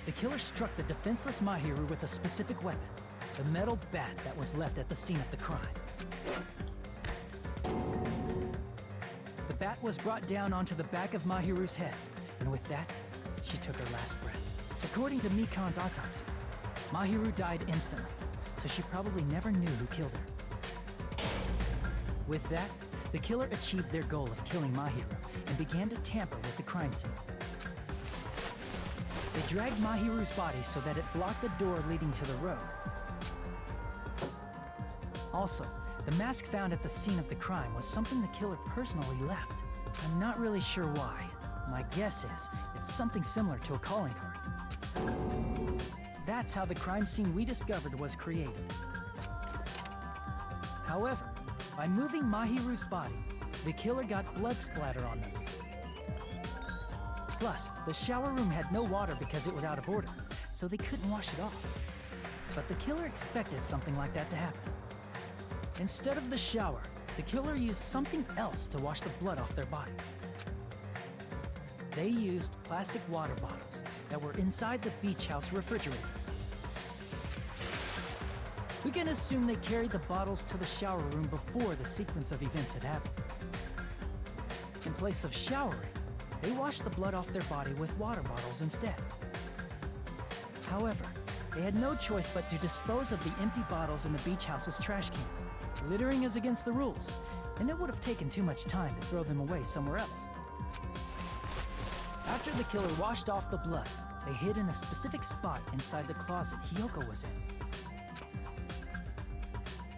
the killer struck the defenseless Mahiru with a specific weapon, the metal bat that was left at the scene of the crime. The bat was brought down onto the back of Mahiru's head, and with that, she took her last breath. According to Mikan's autopsy, Mahiru died instantly, so she probably never knew who killed her. With that, the killer achieved their goal of killing Mahiru and began to tamper with the crime scene. dragged Mahiru's body so that it blocked the door leading to the road. Also, the mask found at the scene of the crime was something the killer personally left. I'm not really sure why. My guess is it's something similar to a calling card. That's how the crime scene we discovered was created. However, by moving Mahiru's body, the killer got blood splatter on them. Plus, the shower room had no water because it was out of order, so they couldn't wash it off. But the killer expected something like that to happen. Instead of the shower, the killer used something else to wash the blood off their body. They used plastic water bottles that were inside the beach house refrigerator. We can assume they carried the bottles to the shower room before the sequence of events had happened. In place of showering, they washed the blood off their body with water bottles instead. However, they had no choice but to dispose of the empty bottles in the beach house's trash can. Littering is against the rules, and it would have taken too much time to throw them away somewhere else. After the killer washed off the blood, they hid in a specific spot inside the closet Hiyoko was in.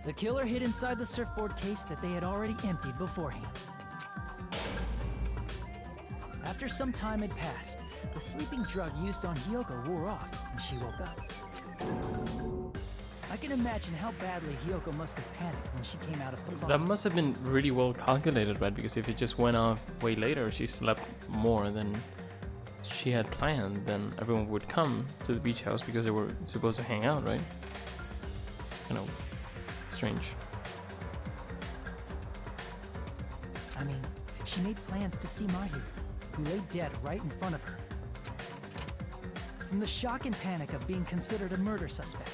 The killer hid inside the surfboard case that they had already emptied beforehand. After some time had passed, the sleeping drug used on Hiyoko wore off, and she woke up. I can imagine how badly Hiyoko must have panicked when she came out of the closet. That must have been really well calculated, right? Because if it just went off way later, she slept more than she had planned, then everyone would come to the beach house because they were supposed to hang out, right? It's kind of strange. I mean, she made plans to see Mahiru, who lay dead right in front of her. From the shock and panic of being considered a murder suspect,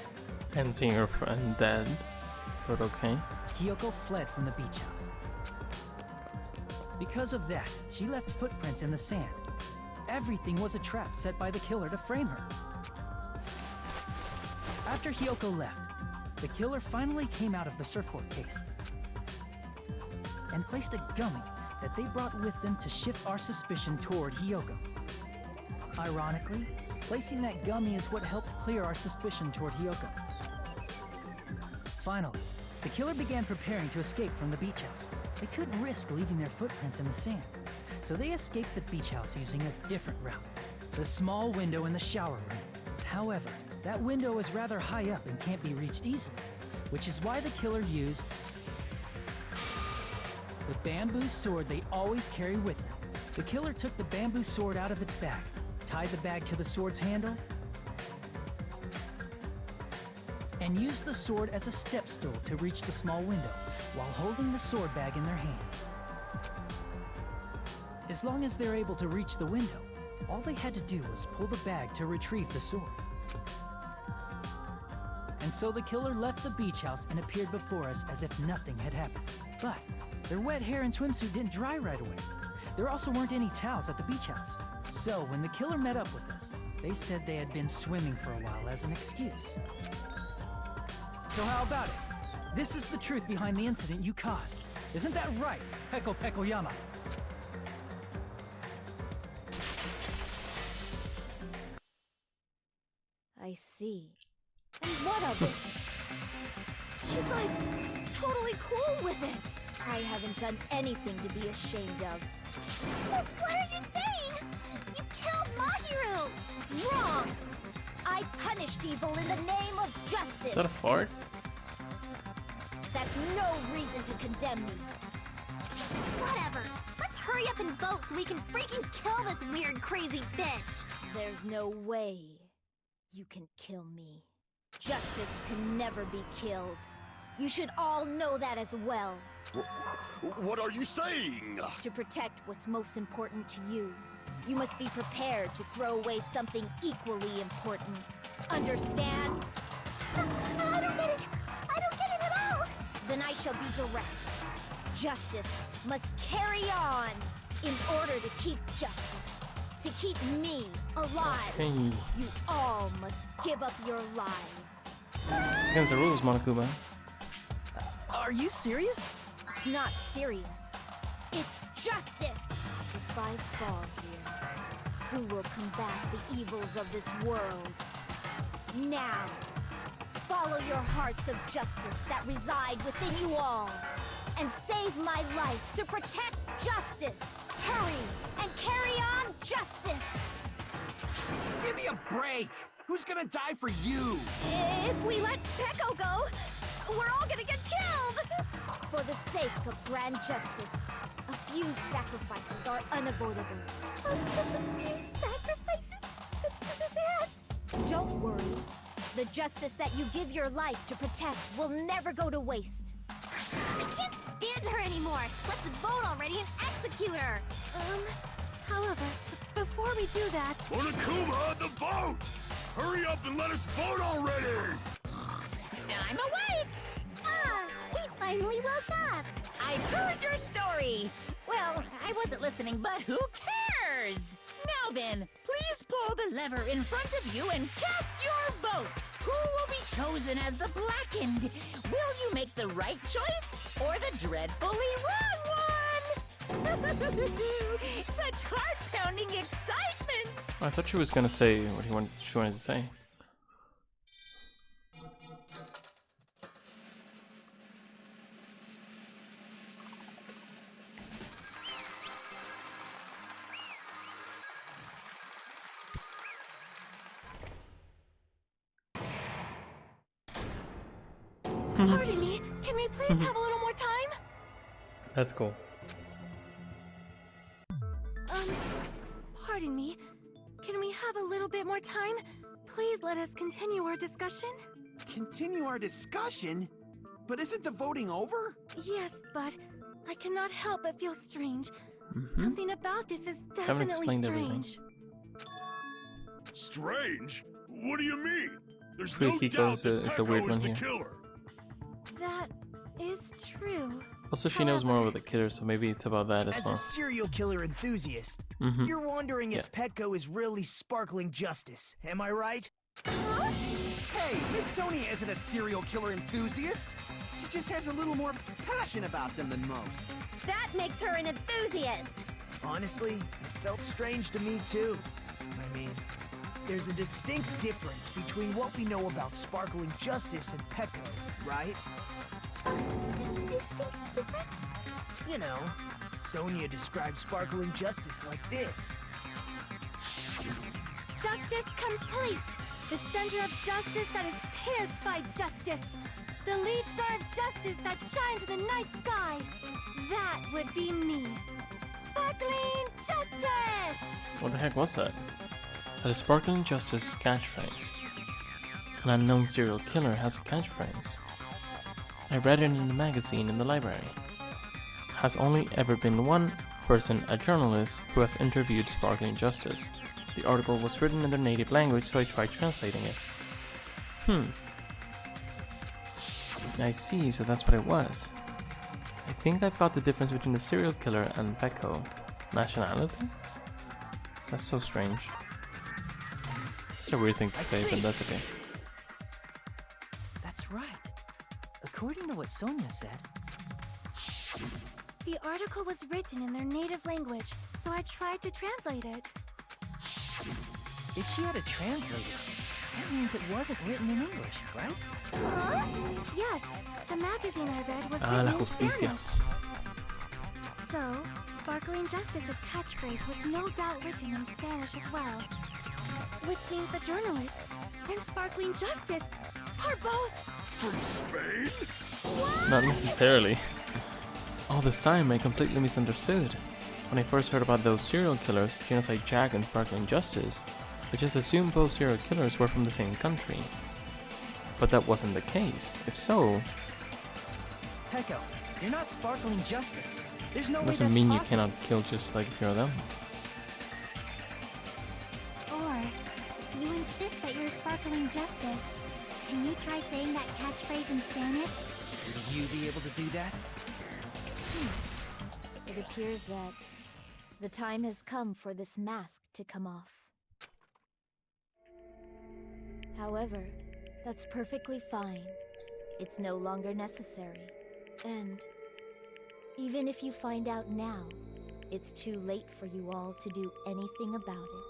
And seeing her friend dead, but okay. Hiyoko fled from the beach house. Because of that, she left footprints in the sand. Everything was a trap set by the killer to frame her. After Hiyoko left, the killer finally came out of the surfboard case and placed a gummy that they brought with them to shift our suspicion toward Hiyoko. Ironically, placing that gummy is what helped clear our suspicion toward Hiyoko. Finally, the killer began preparing to escape from the beach house. They couldn't risk leaving their footprints in the sand, so they escaped the beach house using a different route, the small window in the shower room. However, that window is rather high up and can't be reached easily, which is why the killer used the bamboo sword they always carry with them. The killer took the bamboo sword out of its bag, tied the bag to the sword's handle, and used the sword as a step stool to reach the small window while holding the sword bag in their hand. As long as they're able to reach the window, all they had to do was pull the bag to retrieve the sword. And so the killer left the beach house and appeared before us as if nothing had happened. But their wet hair and swimsuit didn't dry right away. There also weren't any towels at the beach house. So when the killer met up with us, they said they had been swimming for a while as an excuse. So how about it? This is the truth behind the incident you caused. Isn't that right, Peko Pekoyama? I see. And what of it? She's like totally cool with it. I haven't done anything to be ashamed of. What are you saying? You killed Mahiru! Wrong! I punished evil in the name of justice. Is that a fart? That's no reason to condemn me. Whatever. Let's hurry up and vote so we can freaking kill this weird, crazy bitch. There's no way you can kill me. Justice can never be killed. You should all know that as well. What are you saying? To protect what's most important to you, you must be prepared to throw away something equally important. Understand? I don't get it. I don't get it at all. Then I shall be direct. Justice must carry on in order to keep justice. To keep me alive. Okay. You all must give up your lives. It's against the rules, Monokuma. Are you serious? It's not serious. It's justice. If I fall here, who will combat the evils of this world. Now, follow your hearts of justice that reside within you all, and save my life to protect justice. Hurry and carry on justice. Give me a break! Who's gonna die for you? If we let Peko go, we're all gonna get killed! For the sake of grand justice, a few sacrifices are unavoidable. A few sacrifices? That's... Don't worry. The justice that you give your life to protect will never go to waste. I can't stand her anymore! Let's vote already and execute her! However, before we do that... Onokuma, the vote! Hurry up and let us vote already! I'm awake! Ah, we finally woke up. I've heard your story! Well, I wasn't listening, but who cares? Now then, please pull the lever in front of you and cast your vote! Who will be chosen as the Blackened? Will you make the right choice, or the dreadfully wrong one? Such heart-pounding excitement! I thought she was gonna say what she wanted to say. Pardon me, can we please have a little more time? That's cool. Pardon me, can we have a little bit more time? Please let us continue our discussion. Continue our discussion? But isn't the voting over? Yes, but I cannot help but feel strange. Something about this is Haven't definitely explained everything. strange. Strange? What do you mean? There's Squeaky no doubt goes, that it's a weird Peko is one the here. killer. That is true. Also, she knows more about the killer, so maybe it's about that as As a well. serial killer enthusiast, you're wondering if Petco is really sparkling justice, am I right? Hey, Miss Sonia isn't a serial killer enthusiast. She just has a little more passion about them than most. That makes her an enthusiast. Honestly, it felt strange to me too. I mean, there's a distinct difference between what we know about sparkling justice and Petco, right? Distinct difference? You know, Sonia describes sparkling justice like this. Justice complete! The center of justice that is pierced by justice! The lead star of justice that shines in the night sky! That would be me! Sparkling justice! What the heck was that? A sparkling justice catchphrase. An unknown serial killer has a catchphrase. I read it in the magazine in the library. Has only ever been one person, a journalist, who has interviewed Sparkling Justice. The article was written in their native language, so I tried translating it. I see, so that's what it was. I think I've got the difference between the serial killer and Peko. Nationality? That's so strange. It's a weird thing to say, but that's okay. That's right. According to what Sonia said, The article was written in their native language, so I tried to translate it. if she had a translator, that means it wasn't written in English, right? Huh? Yes, the magazine I read was La written in justicia. Spanish. So, Sparkling Justice's catchphrase was no doubt written in Spanish as well. Which means the journalist and Sparkling Justice are both... From Spain? Not necessarily. All this time I completely misunderstood. When I first heard about those serial killers, Genocide Jack and Sparkling Justice, I just assumed both serial killers were from the same country. But that wasn't the case. If so, Peko, you're not sparkling justice. There's no way doesn't that's mean you possible. cannot kill just like if you're them. Or, you insist that you're Sparkling Justice. Can you try saying that catchphrase in Spanish? Will you be able to do that? It appears that the time has come for this mask to come off. However, that's perfectly fine. It's no longer necessary. And even if you find out now, It's too late for you all to do anything about it.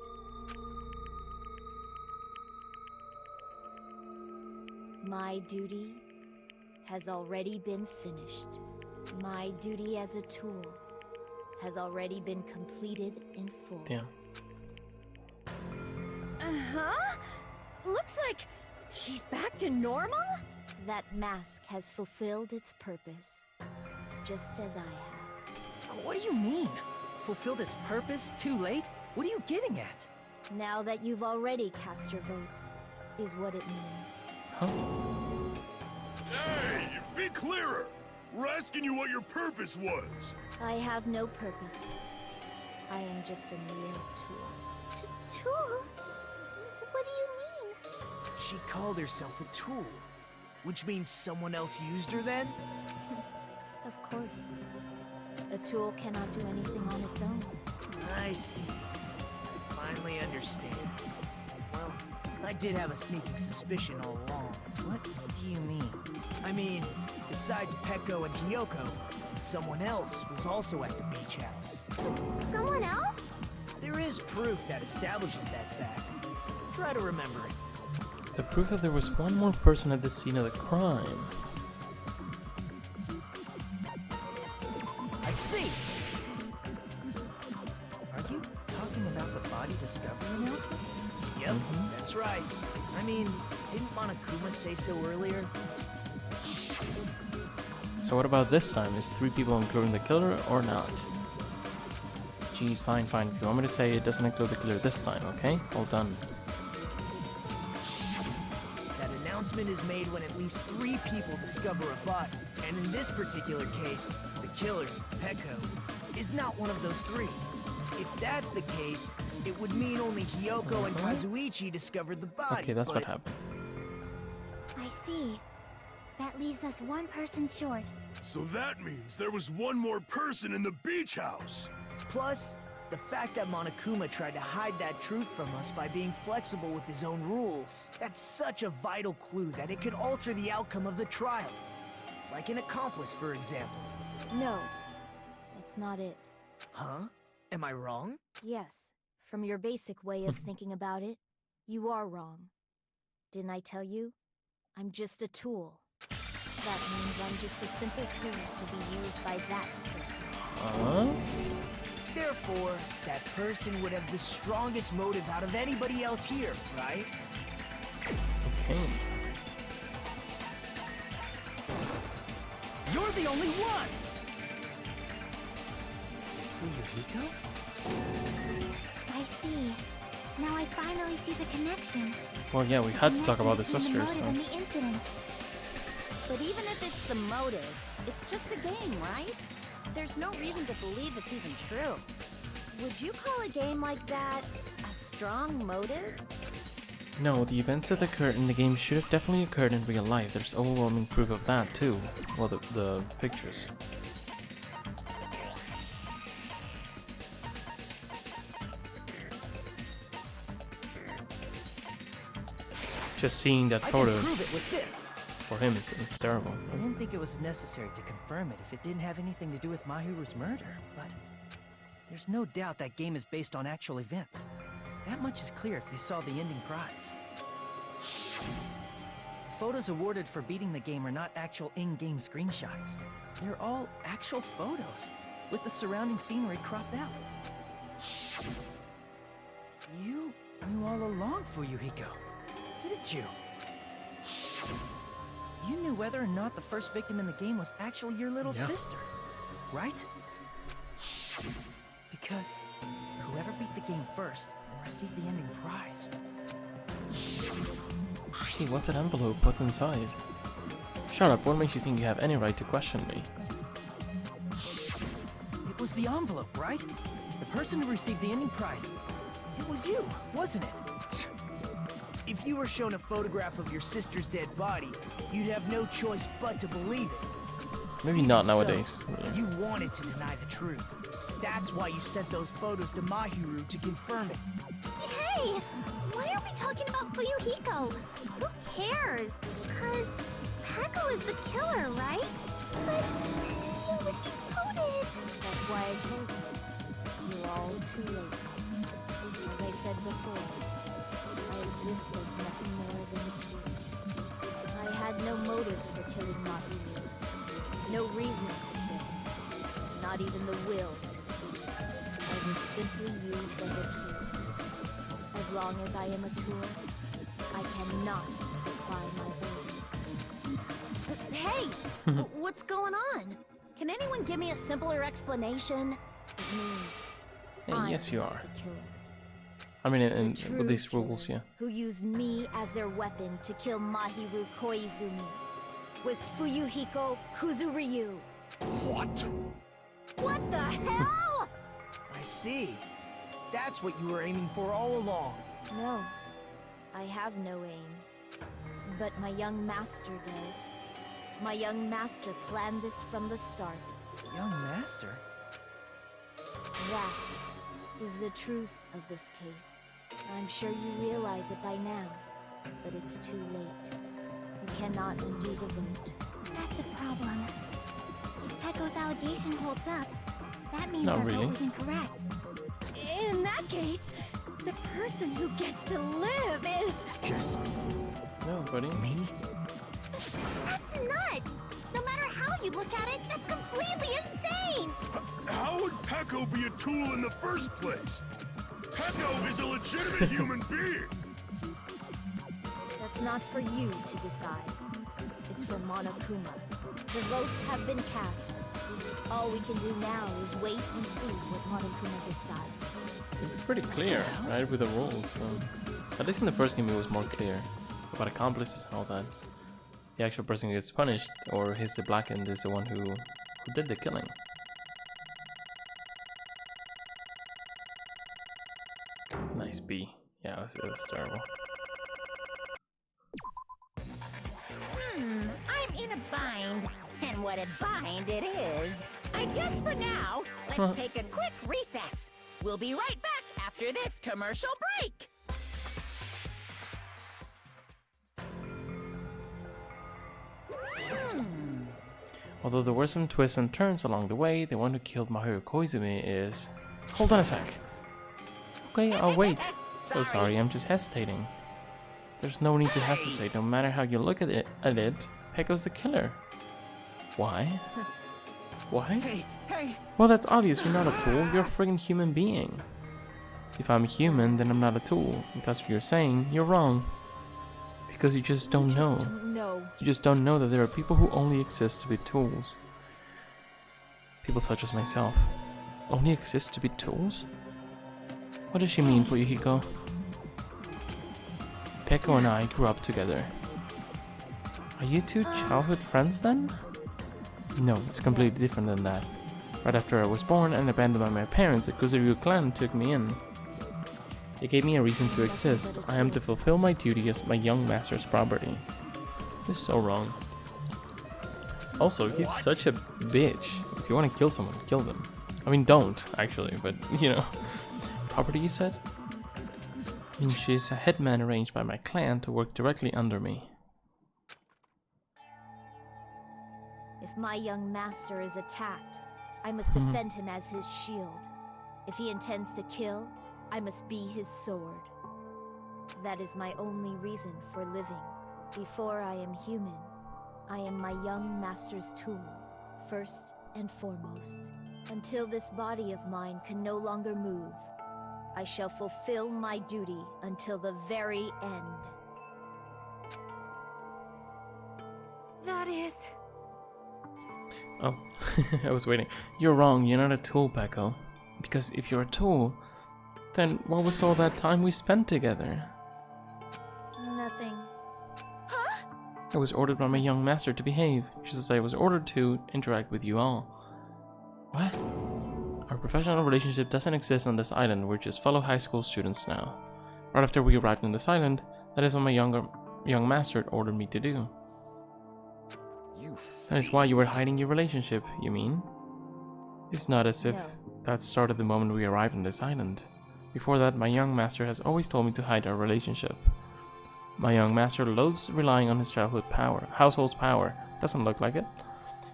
My duty has already been finished. My duty as a tool has already been completed in full. Damn. Uh-huh. Looks like she's back to normal? That mask has fulfilled its purpose, just as I have. What do you mean? Fulfilled its purpose? Too late? What are you getting at? Now that you've already cast your votes, is what it means. Huh? Hey, be clearer! We're asking you what your purpose was. I have no purpose. I am just a mere tool. Tool? What do you mean? She called herself a tool, which means someone else used her then? Of course. A tool cannot do anything on its own. I see. I finally understand. Well, I did have a sneaking suspicion all along. What do you mean? I mean, besides Peko and Hiyoko, someone else was also at the beach house. Someone else? There is proof that establishes that fact. Try to remember it. The proof that there was one more person at the scene of the crime. I see! Are you talking about the body discovery announcement? Yep, that's right. I mean, didn't Monokuma say so earlier? So what about this time? Is 3 people including the killer or not? Geez, fine. If you want me to say it doesn't include the killer this time, okay? All done. That announcement is made when at least 3 people discover a body. And in this particular case, the killer, Peko, is not one of those 3. If that's the case, it would mean only Hiyoko and Kazuichi discovered the body. Okay, that's what happened. I see. That leaves us one person short. So that means there was one more person in the beach house. Plus, the fact that Monokuma tried to hide that truth from us by being flexible with his own rules. That's such a vital clue that it could alter the outcome of the trial. Like an accomplice, for example. No, that's not it. Huh? Am I wrong? Yes, from your basic way of thinking about it, you are wrong. Didn't I tell you? I'm just a tool. That means I'm just a simple tool to be used by that person. Therefore, that person would have the strongest motive out of anybody else here, right? Okay. You're the only one! Is it Fuyuhiko? I see. Now I finally see the connection. Well, yeah, we had to talk about the sisters. The motive in the incident. But even if it's the motive, it's just a game, right? There's no reason to believe it's even true. Would you call a game like that a strong motive? No, the events that occurred in the game should have definitely occurred in real life. There's overwhelming proof of that too. Well, the pictures. Just seeing that photo I can prove it with this. for him is it's terrible. I didn't think it was necessary to confirm it if it didn't have anything to do with Mahiru's murder, but there's no doubt that game is based on actual events. That much is clear if you saw the ending prize. The photos awarded for beating the game are not actual in-game screenshots. They're all actual photos, with the surrounding scenery cropped out. You knew all along, Fuyuhiko, didn't you? You knew whether or not the first victim in the game was actually your little sister, right? Because whoever beat the game first will receive the ending prize. Hey, what's that envelope? What's inside? Shut up, what makes you think you have any right to question me? It was the envelope, right? The person who received the ending prize. It was you, wasn't it? If you were shown a photograph of your sister's dead body, you'd have no choice but to believe it. Maybe Even not so, nowadays. You wanted to deny the truth. That's why you sent those photos to Mahiru to confirm it. Hey! Why are we talking about Fuyuhiko? Who cares? 'Cause Peko is the killer, right? But he voted. That's why I told you. too late. As I said before, I exist as nothing more than a tool. I had no motive for killing Mahiru. No reason to kill. Not even the will to kill. I was simply used as a tool. As long as I am a tool, I cannot defy my orders. Hey! What's going on? Can anyone give me a simpler explanation? It means Hey, yes, you are. the killer. I mean, The with true these killer rules, yeah. who used me as their weapon to kill Mahiru Koizumi was Fuyuhiko Kuzuryu. What? What the hell? I see. That's what you were aiming for all along. No, I have no aim. But my young master does. My young master planned this from the start. Young master? That is the truth of this case. I'm sure you realize it by now, but it's too late. You cannot undo the vote. That's a problem. If Pecco's allegation holds up, that means Not our really. vote was incorrect. In that case, the person who gets to live is... Just No, buddy. me? That's nuts! No matter how you look at it, that's completely insane! How would Pecco be a tool in the first place? Pecco is a legitimate human being! That's not for you to decide. It's for Monokuma. The votes have been cast. All we can do now is wait and see what Monokuma decides. It's pretty clear, right, with the rules. At least in the first game it was more clear about accomplices and all that. The actual person who gets punished, or his the blackened, is the one who did the killing. Nice B. Yeah, it was terrible. I'm in a bind. And what a bind it is. I guess for now, let's take a quick recess. We'll be right back after this commercial break. Although there were some twists and turns along the way, the one who killed Mahiru Koizumi is... Hold on a sec. Okay, I'll wait. So sorry, I'm just hesitating. There's no need to hesitate, no matter how you look at it, Pecco's the killer. Why? Why? Hey! Well, that's obvious, you're not a tool, you're a friggin' human being. If I'm human, then I'm not a tool. Because you're saying, you're wrong. Because you just don't know. Don't know. You just don't know that there are people who only exist to be tools. People such as myself. Only exist to be tools? What does she mean, Fuyuhiko? Pecco and I grew up together. Are you two childhood friends then? No, it's completely different than that. Right after I was born and abandoned by my parents, the Kuzuryu clan took me in. It gave me a reason to exist. I am to fulfill my duty as my young master's property. This is so wrong. Also, he's such a bitch. If you want to kill someone, kill them. I mean, don't, actually, but, you know. Property, you said? I mean, she's a headman arranged by my clan to work directly under me. If my young master is attacked, I must defend him as his shield. If he intends to kill, I must be his sword. That is my only reason for living. Before I am human, I am my young master's tool, first and foremost. Until this body of mine can no longer move, I shall fulfill my duty until the very end. That is... Oh, I was waiting. You're wrong, you're not a tool, Pecco. Because if you're a tool, then what was all that time we spent together? Nothing. I was ordered by my young master to behave, just as I was ordered to interact with you all. What? Our professional relationship doesn't exist on this island, we're just fellow high school students now. Right after we arrived on this island, that is what my young master ordered me to do. That is why you were hiding your relationship, you mean? It's not as if that started the moment we arrived on this island. Before that, my young master has always told me to hide our relationship. My young master loathes relying on his household's power. Doesn't look like it.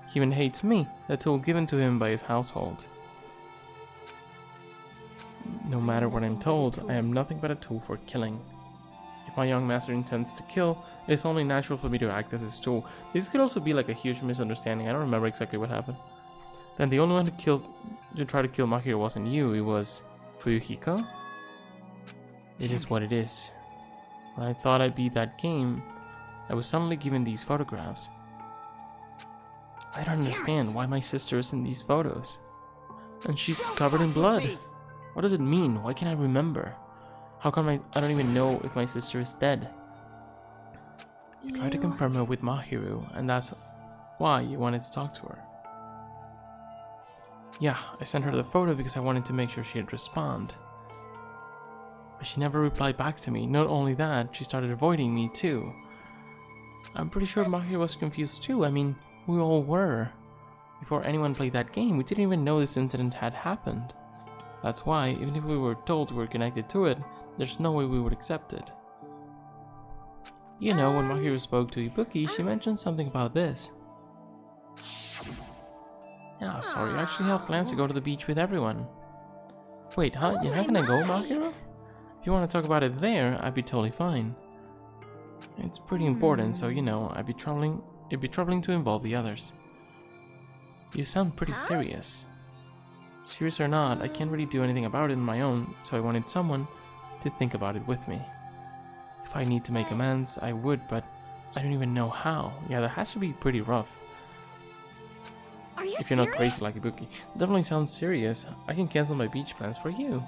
He even hates me, the tool given to him by his household. No matter what I'm told, I am nothing but a tool for killing. If my young master intends to kill, it is only natural for me to act as his tool. This could also be like a huge misunderstanding. I don't remember exactly what happened. Then the only one who tried to kill Mahiro wasn't you, it was Fuyuhiko? It is what it is. When I thought I'd beat that game, I was suddenly given these photographs. I don't understand why my sister is in these photos. And she's covered in blood. What does it mean? Why can't I remember? How come I don't even know if my sister is dead? You tried to confirm her with Mahiru, and that's why you wanted to talk to her. Yeah, I sent her the photo because I wanted to make sure she'd respond. But she never replied back to me. Not only that, she started avoiding me too. I'm pretty sure Mahiru was confused too. I mean, we all were. Before anyone played that game, we didn't even know this incident had happened. That's why, even if we were told we were connected to it, there's no way we would accept it. You know, when Mahiru spoke to Ibuki, she mentioned something about this. Ah, sorry, I actually have plans to go to the beach with everyone. Wait, huh? You're not gonna go, Mahiru? If you want to talk about it there, I'd be totally fine. It's pretty important, so you know, it'd be troubling to involve the others. You sound pretty serious. Serious or not, I can't really do anything about it on my own, so I wanted someone to think about it with me. If I need to make amends, I would, but I don't even know how. Yeah, that has to be pretty rough. Are you if you're not crazy like Ibuki. Definitely sounds serious. I can cancel my beach plans for you.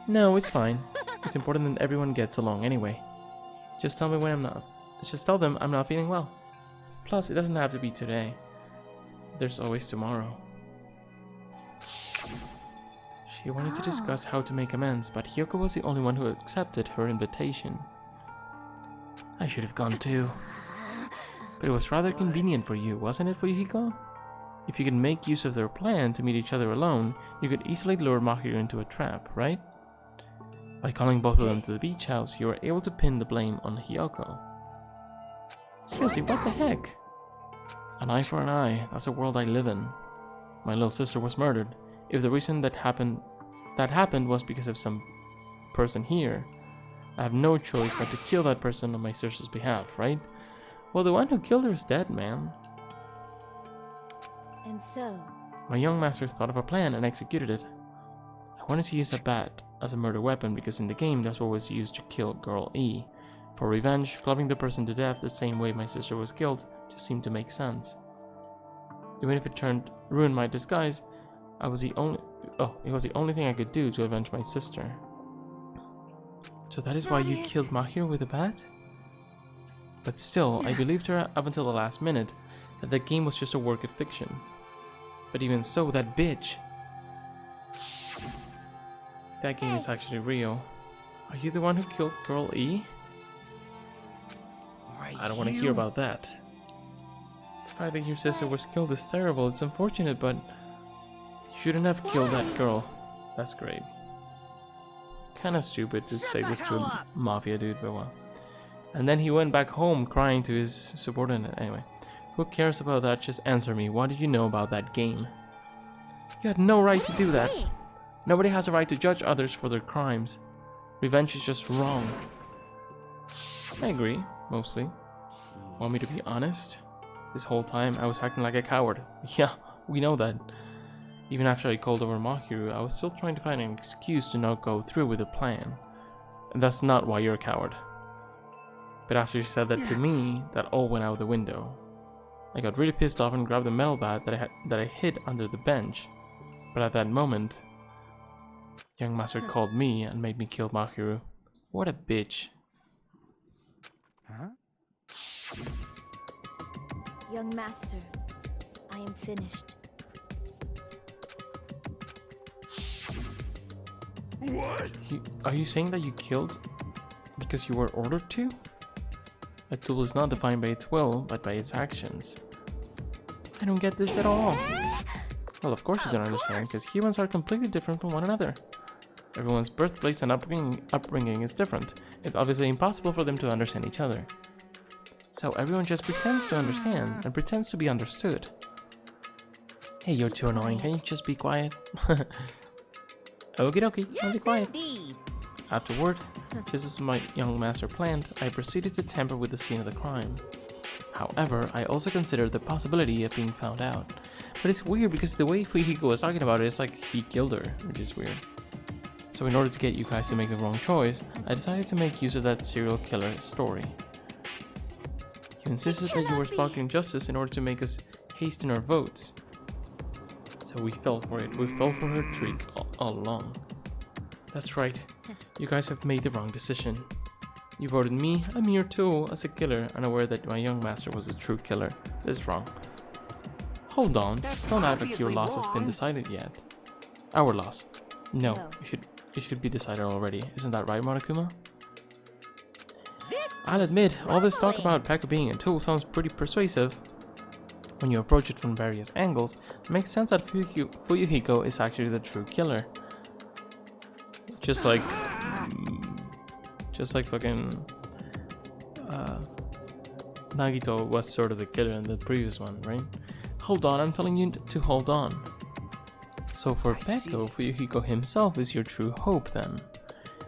No, it's fine. It's important that everyone gets along anyway. Just tell me when I'm not. Just tell them I'm not feeling well. Plus, it doesn't have to be today. There's always tomorrow. She wanted to discuss how to make amends, but Hyoko was the only one who accepted her invitation. I should have gone too. But it was rather convenient for you, wasn't it, Fuyuhiko? If you could make use of their plan to meet each other alone, you could easily lure Mahiru into a trap, right? By calling both of them to the beach house, you were able to pin the blame on Hyoko. Seriously, what the heck? An eye for an eye, that's the world I live in. My little sister was murdered. If the reason that happened was because of some person here, I have no choice but to kill that person on my sister's behalf, right? Well, the one who killed her is dead, man. And so? My young master thought of a plan and executed it. I wanted to use a bat as a murder weapon because in the game that's what was used to kill Girl E. For revenge, clubbing the person to death the same way my sister was killed just seemed to make sense. Even if it ruined my disguise, it was the only thing I could do to avenge my sister. So that is why you killed Mahiru with a bat? But still, I believed her up until the last minute that the game was just a work of fiction. But even so, that bitch! That game is actually real. Are you the one who killed Girl E? I don't want to hear about that. The fact that your sister was killed is terrible. It's unfortunate, but you shouldn't have killed that girl. That's great. Kinda stupid to say this to a mafia dude, but well. And then he went back home crying to his subordinate. Anyway, who cares about that? Just answer me. What did you know about that game? You had no right to do that. Nobody has a right to judge others for their crimes. Revenge is just wrong. I agree, mostly. Want me to be honest? This whole time I was acting like a coward. Yeah, we know that. Even after I called over Mahiru, I was still trying to find an excuse to not go through with the plan. And that's not why you're a coward. But after you said that to me, that all went out the window. I got really pissed off and grabbed the metal bat that I hid under the bench. But at that moment, young master called me and made me kill Mahiru. What a bitch. Huh? Young master, I am finished. What? Are you saying that you killed because you were ordered to? A tool is not defined by its will, but by its actions. I don't get this at all. Well, of course you don't understand, because humans are completely different from one another. Everyone's birthplace and upbringing is different. It's obviously impossible for them to understand each other. So everyone just pretends to understand, and pretends to be understood. Hey, you're too annoying, can you just be quiet? Okie dokie, I'll be Yes, quiet. indeed. Afterward, just as my young master planned, I proceeded to tamper with the scene of the crime. However, I also considered the possibility of being found out. But it's weird because the way Fuyuhiko was talking about it, it's like he killed her, which is weird. So in order to get you guys to make the wrong choice, I decided to make use of that serial killer story. You insisted that you were sparking justice in order to make us hasten our votes. So we fell for it. We fell for her trick all along. That's right. You guys have made the wrong decision. You voted me, a mere tool, as a killer, unaware that my young master was a true killer. This is wrong. Hold on, don't act like your loss has been decided yet. Our loss. No, it should be decided already. Isn't that right, Monokuma? I'll admit, all this talk about Pekka being a tool sounds pretty persuasive. When you approach it from various angles, it makes sense that Fuyuhiko is actually the true killer. Just like fucking Nagito was sort of the killer in the previous one, right? Hold on, I'm telling you to hold on. So for Pekko, Fuyuhiko himself is your true hope then.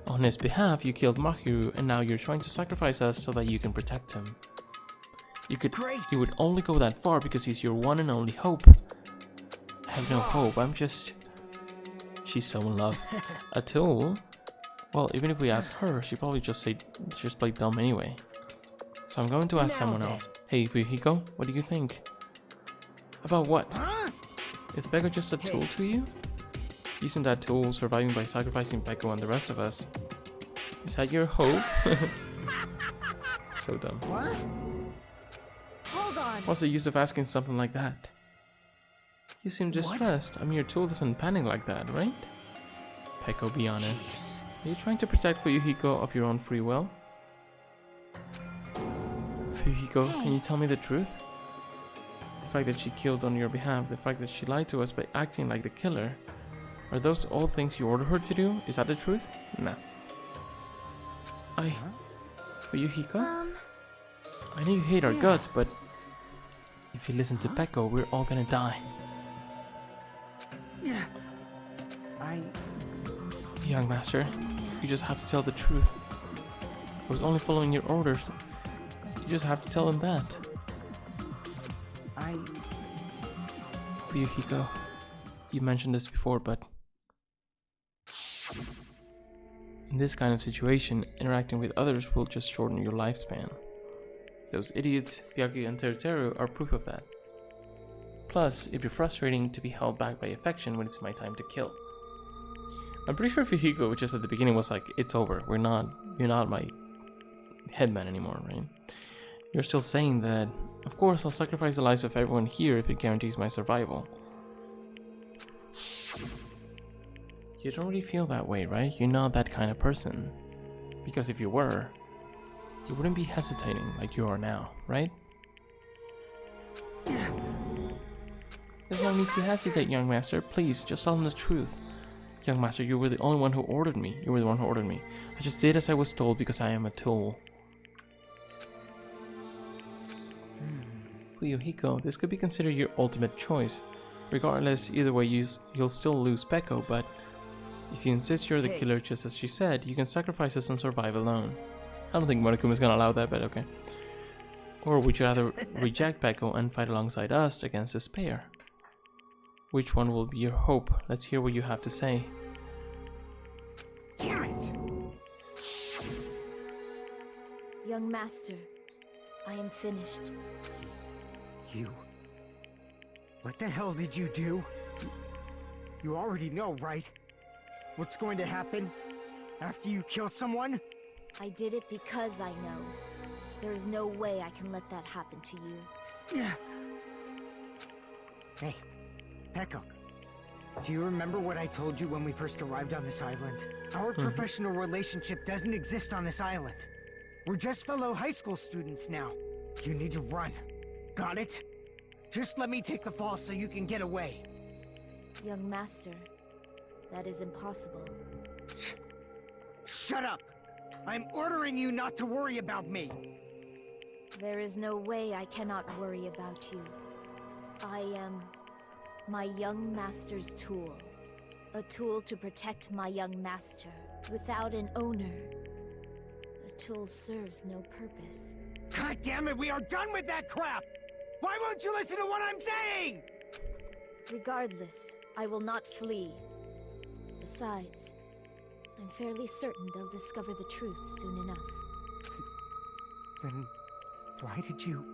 On his behalf, you killed Mahiru, and now you're trying to sacrifice us so that you can protect him. You would only go that far because he's your one and only hope. I have no hope, I'm just... She's so in love. A tool? Well, even if we ask her, she'd probably just play dumb anyway. So I'm going to ask someone else. Hey, Fuyuhiko, what do you think? About what? Is Pekko just a tool to you? Using that tool, surviving by sacrificing Pekko and the rest of us. Is that your hope? So dumb. What? Hold on. What's the use of asking something like that? You seem distressed. I mean, your tool doesn't panic like that, right? Pekko, be honest. Jeez. Are you trying to protect Fuyuhiko of your own free will? Fuyuhiko, can you tell me the truth? The fact that she killed on your behalf, the fact that she lied to us by acting like the killer, are those all things you ordered her to do? Is that the truth? Nah. Fuyuhiko? I know you hate our guts, but if you listen to Pekko, we're all gonna die. Young master, you just have to tell the truth. I was only following your orders. You just have to tell him that. Fuyuhiko, you mentioned this before, but in this kind of situation, interacting with others will just shorten your lifespan. Those idiots, Byaki and Teruteru, are proof of that. Plus, it'd be frustrating to be held back by affection when it's my time to kill. I'm pretty sure Fuyuhiko, just at the beginning, was like, it's over, you're not my headman anymore, right? You're still saying that, of course, I'll sacrifice the lives of everyone here if it guarantees my survival. You don't really feel that way, right? You're not that kind of person. Because if you were, you wouldn't be hesitating like you are now, right? There's no need to hesitate, young master. Please, just tell him the truth. Young master, you were the only one who ordered me. You were the one who ordered me. I just did as I was told because I am a tool. Fuyuhiko, this could be considered your ultimate choice. Regardless, either way, you'll still lose Pekko, but if you insist you're the killer just as she said, you can sacrifice us and survive alone. I don't think Monokuma's gonna allow that, but okay. Or would you rather reject Pekko and fight alongside us against despair? Which one will be your hope? Let's hear what you have to say. Damn it! Young master, I am finished. You? What the hell did you do? You already know, right? What's going to happen after you kill someone? I did it because I know. There is no way I can let that happen to you. Hey, Pekko. Do you remember what I told you when we first arrived on this island? Our professional relationship doesn't exist on this island. We're just fellow high school students now. You need to run. Got it? Just let me take the fall so you can get away. Young master, that is impossible. Shut up! I'm ordering you not to worry about me! There is no way I cannot worry about you. I am my young master's tool, A tool to protect my young master. Without an owner, a tool serves no purpose. God damn it, we are done with that crap! Why won't you listen to what I'm saying? Regardless, I will not flee. Besides, I'm fairly certain they'll discover the truth soon enough. Then why did you...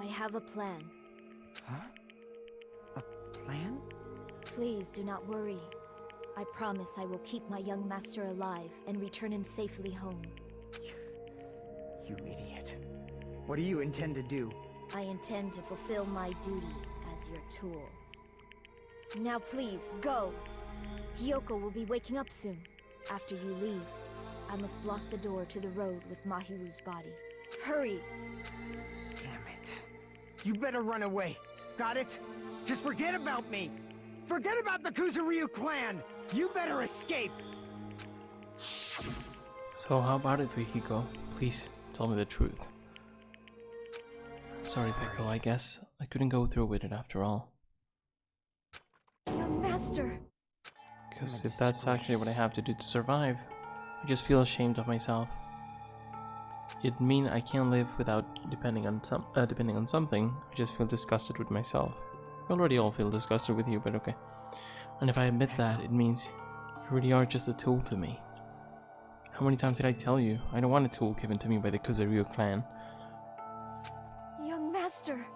I have a plan. Huh? A plan? Please do not worry. I promise I will keep my young master alive and return him safely home. You idiot. What do you intend to do? I intend to fulfill my duty as your tool. Now please, go! Hiyoko will be waking up soon. After you leave, I must block the door to the road with Mahiru's body. Hurry! Damn it. You better run away. Got it? Just forget about me! Forget about the Kuzuryu clan! You better escape! So how about it, Fuyuhiko? Please, tell me the truth. Sorry, Peko, I guess I couldn't go through with it after all. Young master! Because if that's actually what I have to do to survive, I just feel ashamed of myself. It'd mean I can't live without depending on something. I just feel disgusted with myself. We already all feel disgusted with you, but okay. And if I admit that, it means you really are just a tool to me. How many times did I tell you? I don't want a tool given to me by the Kuzuryu clan. Young master!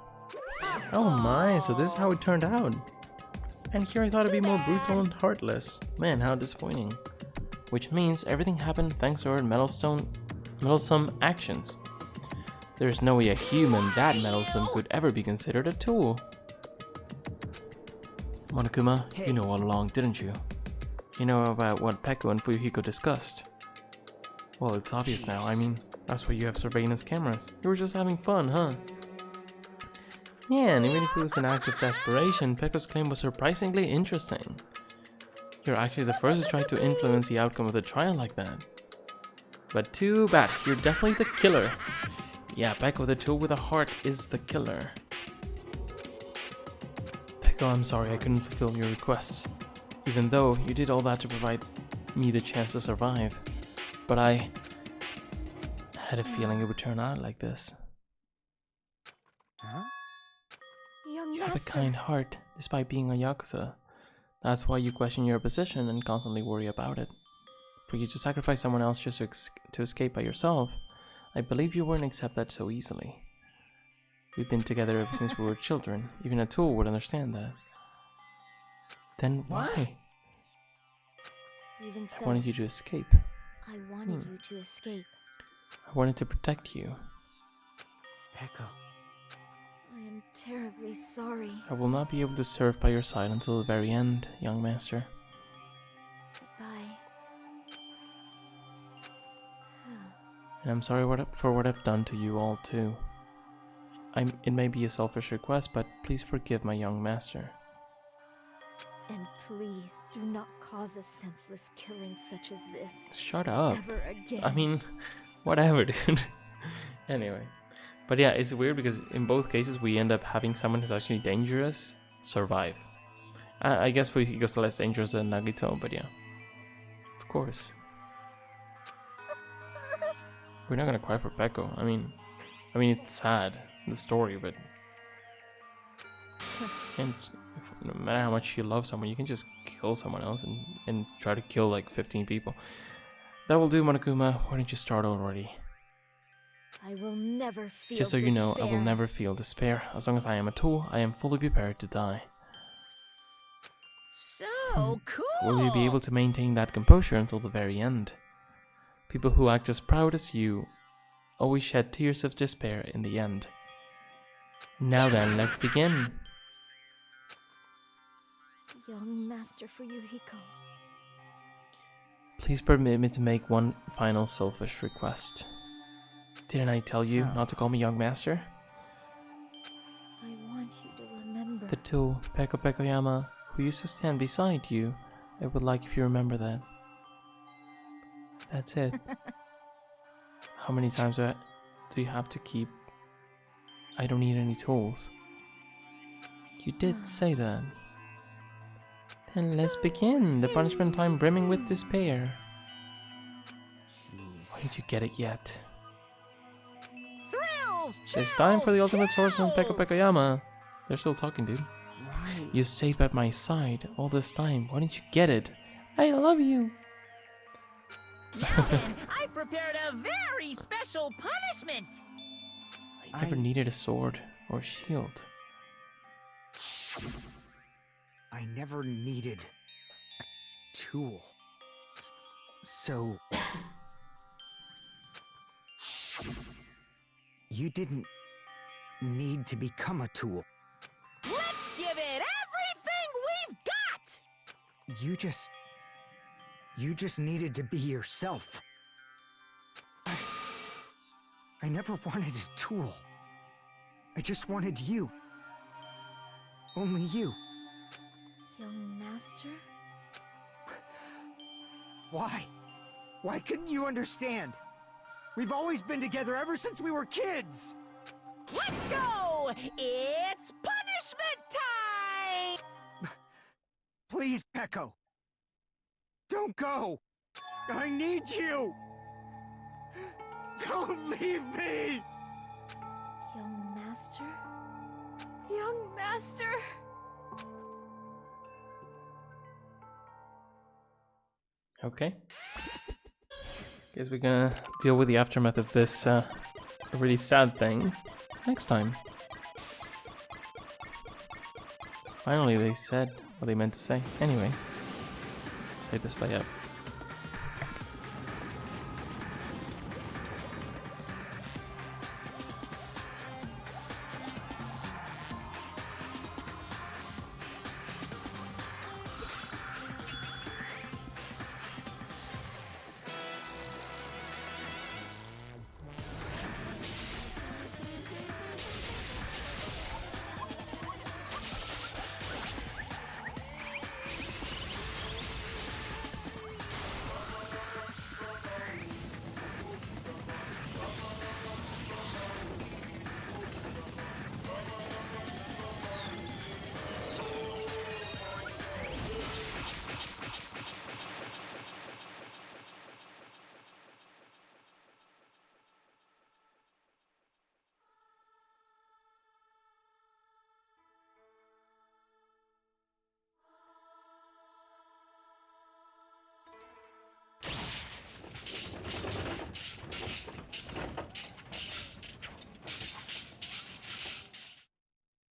Oh my, so this is how it turned out. And here I thought it'd be more brutal and heartless. Man, how disappointing. Which means everything happened thanks to our meddlesome actions. There's no way a human that meddlesome could ever be considered a tool. Monokuma, you know all along, didn't you? You know about what Peko and Fuyuhiko discussed. Well, it's obvious now. I mean, that's why you have surveillance cameras. You were just having fun, huh? Yeah, and even if it was an act of desperation, Peko's claim was surprisingly interesting. You're actually the first to try to influence the outcome of the trial like that. But too bad, you're definitely the killer. Yeah, Peko the tool with a heart is the killer. Peko, I'm sorry I couldn't fulfill your request. Even though you did all that to provide me the chance to survive. But I had a feeling it would turn out like this. Huh? Young You have a master! kind heart, despite being a Yakuza. That's why you question your position and constantly worry about it. For you to sacrifice someone else just to escape by yourself, I believe you wouldn't accept that so easily. We've been together ever since we were children. Even a tool would understand that. Then why? Even so, I wanted you to escape. I wanted you to escape. I wanted to protect you. Peko. I am terribly sorry. I will not be able to serve by your side until the very end, young master. Goodbye. And I'm sorry for what I've done to you all too. It may be a selfish request, but please forgive my young master. And please do not cause a senseless killing such as this. Shut up. Ever again. I mean, whatever, dude. Anyway. But yeah, it's weird because in both cases we end up having someone who's actually dangerous survive. I guess Fuyuhiko's less dangerous than Nagito, but yeah. Of course. We're not gonna cry for Peko. I mean it's sad, the story, but you can't, no matter how much you love someone, you can just kill someone else and try to kill like 15 people. That will do, Monokuma. Why don't you start already? I will never feel Just so you know, I will despair. never feel despair. As long as I am a tool, I am fully prepared to die. So cool! Will you be able to maintain that composure until the very end? People who act as proud as you always shed tears of despair in the end. Now then, let's begin. Young Master Fuyuhiko. Please permit me to make one final selfish request. Didn't I tell you not to call me young master? I want you to remember. The tool, Peko Pekoyama, who used to stand beside you, I would like if you remember that. That's it. How many times do you have to keep? I don't need any tools. You did say that. And let's begin. The punishment time brimming with despair. Why didn't you get it yet? Thrills, It's time for the chills, ultimate swordsman Peko kills. Pekoyama. They're still talking, dude. Right. You stayed by my side all this time. Why didn't you get it? I love you. Now then, I prepared a very special punishment. I never needed a sword or shield. I never needed a tool. So... You didn't need to become a tool. Let's give it everything we've got. You just needed to be yourself. I never wanted a tool. I just wanted you. Only you. Young master? Why? Why couldn't you understand? We've always been together ever since we were kids! Let's go! It's punishment time! Please, Peko. Don't go! I need you! Don't leave me! Young master? Young master? Okay. Guess we're gonna deal with the aftermath of this really sad thing next time. Finally, they said what they meant to say. Anyway, say this play up.